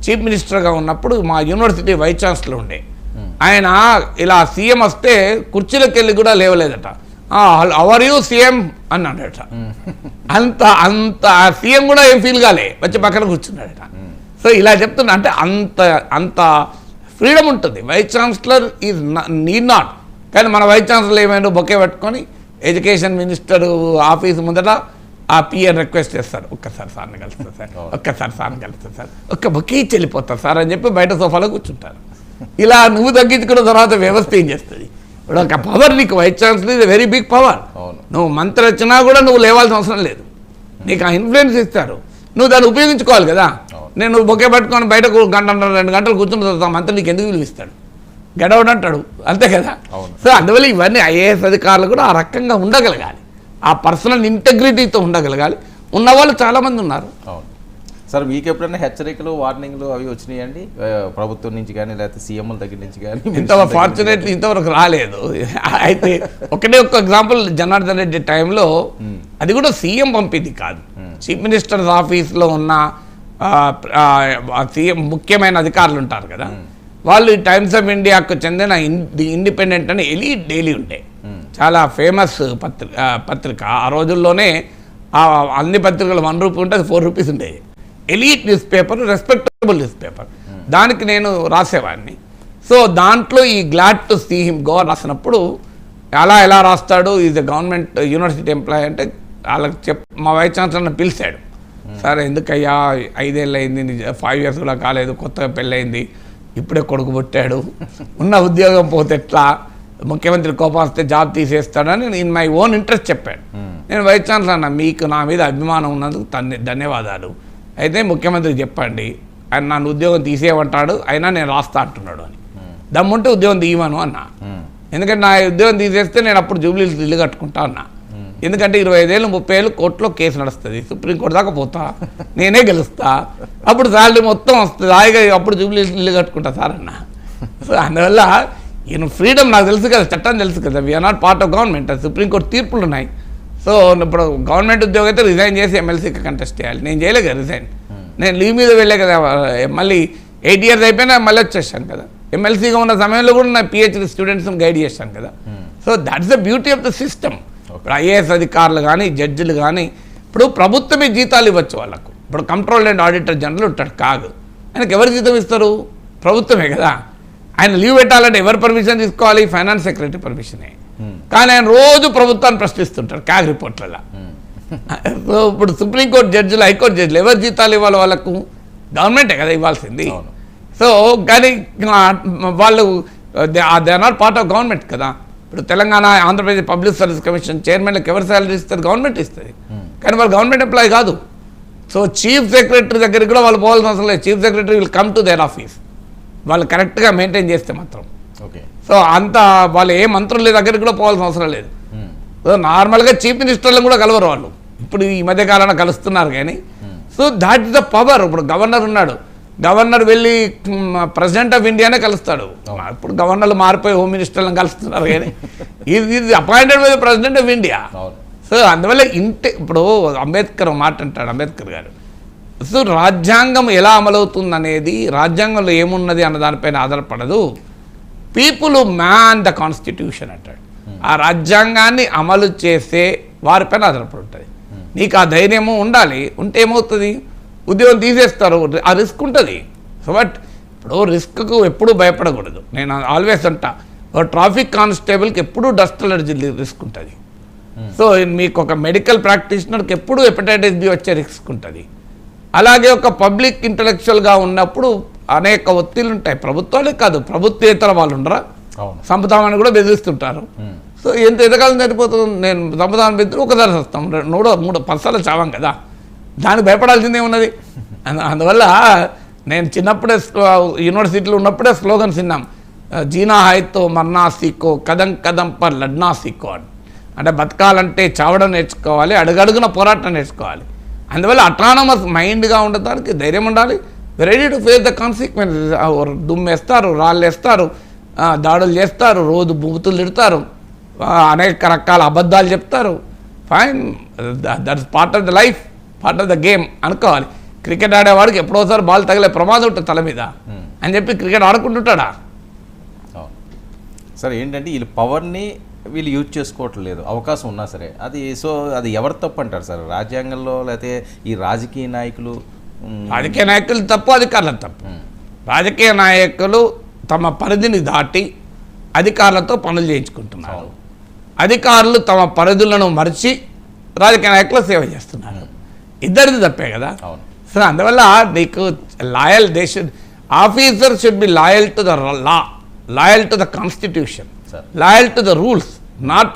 చీఫ్ మినిస్టర్గా ఉన్నప్పుడు మా యూనివర్సిటీ వైస్ ఛాన్సలర్ ఉండే. ఆయన ఇలా సీఎం వస్తే కుర్చీలోకి వెళ్ళి కూడా లేవలేదట. అవర్ యూ సీఎం అన్నాడట. అంత సీఎం కూడా ఏం ఫీల్ కాలే, వచ్చి పక్కన కూర్చున్నాడట. సో ఇలా చెప్తున్నా అంటే అంత ఫ్రీడమ్ ఉంటుంది. Vice chancellor is need not. కానీ మన వైస్ ఛాన్సలర్ ఏమైనా బొకే పట్టుకొని ఎడ్యుకేషన్ మినిస్టర్ ఆఫీస్ ముందట ఆ పిఎన్ రిక్వెస్ట్ చేస్తారు, ఒక్కసారి సార్ని కలుస్తారు సార్, ఒక్కసారి సార్ని కలుస్తారు సార్, ఒక్క బొకే ఇచ్చి వెళ్ళిపోతారు సార్ అని చెప్పి బయట సోఫాలో కూర్చుంటారు. ఇలా నువ్వు తగ్గించుకున్న తర్వాత వ్యవస్థ ఏం చేస్తుంది? ఇప్పుడు ఒక పవర్ నీకు వైస్ ఛాన్సలర్ ఇది వెరీ బిగ్ పవర్. నువ్వు మంత్రి వచ్చినా కూడా నువ్వు లేవాల్సిన అవసరం లేదు, నీకు ఆ ఇన్ఫ్లుయెన్స్ ఇస్తారు, నువ్వు దాన్ని ఉపయోగించుకోవాలి కదా. నేను బొకే పట్టుకొని బయటకు 1-2 గంటలు కూర్చున్న తర్వాత మంత్రి నీకు ఎందుకు విలువిస్తాడు? గడవడు అంటాడు, అంతే కదా. సో అందువల్ల ఇవన్నీ ఐఏఎస్ అధికారులు కూడా ఆ రకంగా ఉండగలగాలి, ఆ పర్సనల్ ఇంటెగ్రిటీతో ఉండగలగాలి. ఉన్నవాళ్ళు చాలామంది ఉన్నారు. సార్ మీకు ఎప్పుడైనా హెచ్చరికలు వార్నింగ్లు అవి వచ్చినాయండి ప్రభుత్వం నుంచి కానీ లేకపోతే సీఎంల దగ్గర నుంచి కానీ? ఫార్చునేట్లీ ఇంతవరకు రాలేదు. అయితే ఒక్క ఎగ్జాంపుల్, జనార్దన్ రెడ్డి టైంలో అది కూడా సీఎం పంపింది కాదు, చీఫ్ మినిస్టర్స్ ఆఫీస్లో ఉన్న సీఎం ముఖ్యమైన అధికారులు ఉంటారు కదా, వాళ్ళు టైమ్స్ ఆఫ్ ఇండియాకు చెందిన ఇండిపెండెంట్ అని ఎలీట్ డైలీ ఉండే, చాలా ఫేమస్ పత్రిక. ఆ రోజుల్లోనే అన్ని పత్రికలు 1 రూపీ ఉంటే అది 4 రూపీస్ ఉండేది. Elite news paper, respectable news paper, దానికి నేను రాసేవాడిని. సో దాంట్లో ఈ glad to see him go రాసినప్పుడు ఎలా రాస్తాడు, is a government university employee అంటే వాళ్ళకి మా వైస్ ఛాన్సలర్ని పిలిచాడు. సరే ఎందుకయ్యా 5 ఏళ్ళు అయింది, 5 years కూడా కాలేదు, కొత్తగా పెళ్ళయింది, ఇప్పుడే కొడుకు పుట్టాడు, ఉన్న ఉద్యోగం పోతే ఎట్లా, ముఖ్యమంత్రి కోపం వస్తే జాబ్ తీసేస్తాడని ఇన్ మై ఓన్ ఇంట్రెస్ట్ చెప్పాడు. నేను వైస్ ఛాన్సలర్ అన్న, మీకు నా మీద అభిమానం ఉన్నందుకు ధన్యవాదాలు, అయితే ముఖ్యమంత్రికి చెప్పండి ఆయన నన్ను ఉద్యోగం తీసేయమంటాడు, అయినా నేను రాస్తా అంటున్నాడు అని. దమ్ముంటే ఉద్యోగం తీయమను అన్నా, ఎందుకంటే నా ఉద్యోగం తీసేస్తే నేను అప్పుడు జూబ్లీ ఇల్లు కట్టుకుంటా అన్నా. ఎందుకంటే 25 ఏళ్ళు 30 ఏళ్ళు కోర్టులో కేసు నడుస్తుంది, సుప్రీంకోర్టు దాకా పోతా, నేనే గెలుస్తా, అప్పుడు శాలరీ మొత్తం వస్తుంది, హాయిగా అప్పుడు జూబ్లీ ఇల్లు కట్టుకుంటా సార్ అన్న. సో అందువల్ల ఈయన ఫ్రీడమ్ నాకు తెలుసు కదా, చట్టం తెలుసు కదా, we're not part of government, supreme court తీర్పులు ఉన్నాయి. సో ఇప్పుడు గవర్నమెంట్ ఉద్యోగం అయితే రిజైన్ చేసి ఎమ్మెల్సీకి కంటెస్ట్ చేయాలి, నేను చేయలే కదా రిజైన్, నేను లీవ్ మీద వెళ్ళే కదా, మళ్ళీ 8 years అయిపోయినా మళ్ళీ వచ్చేసాను కదా, ఎమ్మెల్సీగా ఉన్న సమయంలో కూడా నా PhD స్టూడెంట్స్ని గైడ్ చేశాను కదా. So that's the beauty of the system. ఇప్పుడు IAS అధికారులు కానీ జడ్జిలు కానీ ఇప్పుడు ప్రభుత్వమే జీతాలు ఇవ్వచ్చు వాళ్ళకు. ఇప్పుడు కంట్రోలర్ అండ్ ఆడిటర్ జనరల్ ఉంటాడు కాదు, ఆయనకు ఎవరు జీతం ఇస్తారు? ప్రభుత్వమే కదా. ఆయన లీవ్ పెట్టాలంటే ఎవరు పర్మిషన్ తీసుకోవాలి? ఫైనాన్స్ సెక్రటరీ పర్మిషనే. కానీ ఆయన రోజు ప్రభుత్వాన్ని ప్రశ్నిస్తుంటారు క్యాగ్ రిపోర్ట్లలో. ఇప్పుడు సుప్రీంకోర్టు జడ్జిలు, హైకోర్టు జడ్జిలు ఎవరు జీతాలు ఇవ్వాలి వాళ్ళకు? గవర్నమెంటే కదా ఇవ్వాల్సింది. సో కానీ వాళ్ళు they are not part of government కదా. ఇప్పుడు Telangana, Andhra Pradesh public service commission చైర్మన్లకు ఎవరు శాలరీ ఇస్తారు? గవర్నమెంట్ ఇస్తుంది, కానీ వాళ్ళు గవర్నమెంట్ ఎంప్లాయీ కాదు. సో చీఫ్ సెక్రటరీ దగ్గరికి కూడా వాళ్ళు పోవాల్సిన అవసరం లేదు. Chief secretary will come to their office, వాళ్ళు కరెక్ట్గా మెయింటైన్ చేస్తే మాత్రం. ఓకే. సో అంత వాళ్ళు ఏ మంత్రుల దగ్గరికి కూడా పోవాల్సిన అవసరం లేదు. సో నార్మల్గా చీఫ్ మినిస్టర్లను కూడా కలవరు వాళ్ళు, ఇప్పుడు ఈ మధ్య కాలంలో కలుస్తున్నారు కానీ. So that is the power. ఇప్పుడు గవర్నర్ ఉన్నాడు, గవర్నర్ వెళ్ళి ప్రెసిడెంట్ ఆఫ్ ఇండియానే కలుస్తాడు. ఇప్పుడు గవర్నర్లు మారిపోయి హోమ్ మినిస్టర్లను కలుస్తున్నారు కానీ ఇది appointed by the president of India. So అందువల్ల ఇప్పుడు అంబేద్కర్ మాట అంటాడు, అంబేద్కర్ గారు, సో రాజ్యాంగం ఎలా అమలవుతుంది అనేది, రాజ్యాంగంలో ఏమున్నది అన్న దానిపైన ఆధారపడదు, పీపుల్ మ్యాన్ ద కాన్స్టిట్యూషన్ అంటాడు. ఆ రాజ్యాంగాన్ని అమలు చేసే వారిపైన ఆధారపడి ఉంటుంది. నీకు ఆ ధైర్యము ఉండాలి, ఉంటే ఏమవుతుంది? ఉద్యోగం తీసేస్తారు, ఆ రిస్క్ ఉంటుంది. సో బట్ ఇప్పుడు రిస్క్కు ఎప్పుడూ భయపడకూడదు. నేను ఆల్వేస్ అంటా, ట్రాఫిక్ కానిస్టేబుల్కి ఎప్పుడూ డస్ట్ అలర్జీ రిస్క్ ఉంటుంది. సో మీకు ఒక మెడికల్ ప్రాక్టీషనర్కి ఎప్పుడూ హెపటైటిస్ బి వచ్చే రిస్క్ ఉంటుంది. అలాగే ఒక పబ్లిక్ ఇంటలెక్చువల్గా ఉన్నప్పుడు అనేక ఒత్తిళ్ళు ఉంటాయి. ప్రభుత్వాలే కాదు, ప్రభుత్వేతర వాళ్ళు ఉండరా, సంపదామని కూడా బెదిరిస్తుంటారు. సో ఎంత ఎదగాలని సరిపోతుంది. నేను సంపదాన్ని బెదిరి ఒకసారి వస్తాం, 3 పర్సాలు చావాం కదా, దానికి భయపడాల్సిందే ఉన్నది. అందువల్ల నేను చిన్నప్పుడే యూనివర్సిటీలో ఉన్నప్పుడే స్లోగన్స్ విన్నాం, జీనా హాయ్తో మర్నా సీకో, కదం కదం పర్ లడ్నా సీకో అని. అంటే బతకాలంటే చావడం నేర్చుకోవాలి, అడుగడుగున పోరాటం నేర్చుకోవాలి. అందువల్ల అటానమస్ మైండ్గా ఉండటానికి ధైర్యం ఉండాలి, ready to face the consequences. దుమ్మేస్తారు, రాళ్ళు వేస్తారు, దాడులు చేస్తారు, రోజు బూతులు తిడతారు, అనేక రకాల అబద్ధాలు చెప్తారు. Fine, that's part of the life, part of the game అనుకోవాలి. క్రికెట్ ఆడేవాడికి ఎప్పుడోసారి బాల్ తగిలే ప్రమాదం ఉంటుంది తల మీద అని చెప్పి క్రికెట్ ఆడుకుంటుంటాడా? సరే, ఏంటంటే వీళ్ళు పవర్ని వీళ్ళు యూజ్ చేసుకోవట్లేదు, అవకాశం ఉన్నా సరే. అది ఎవరు తప్పు అంటారు సార్? రాజ్యాంగంలో, లేకపోతే ఈ రాజకీయ నాయకులు? రాజకీయ నాయకులు తప్పు, అధికారులు తప్పు. రాజకీయ నాయకులు తమ పరిధిని దాటి అధికారులతో పనులు చేయించుకుంటున్నారు, అధికారులు తమ పరిధులను మరిచి రాజకీయ నాయకులు సేవ చేస్తున్నారు. ఇద్దరిది తప్పే కదా. సో అందువల్ల నీకు officer should be loyal to the law, loyal to the constitution, loyal to the rules, not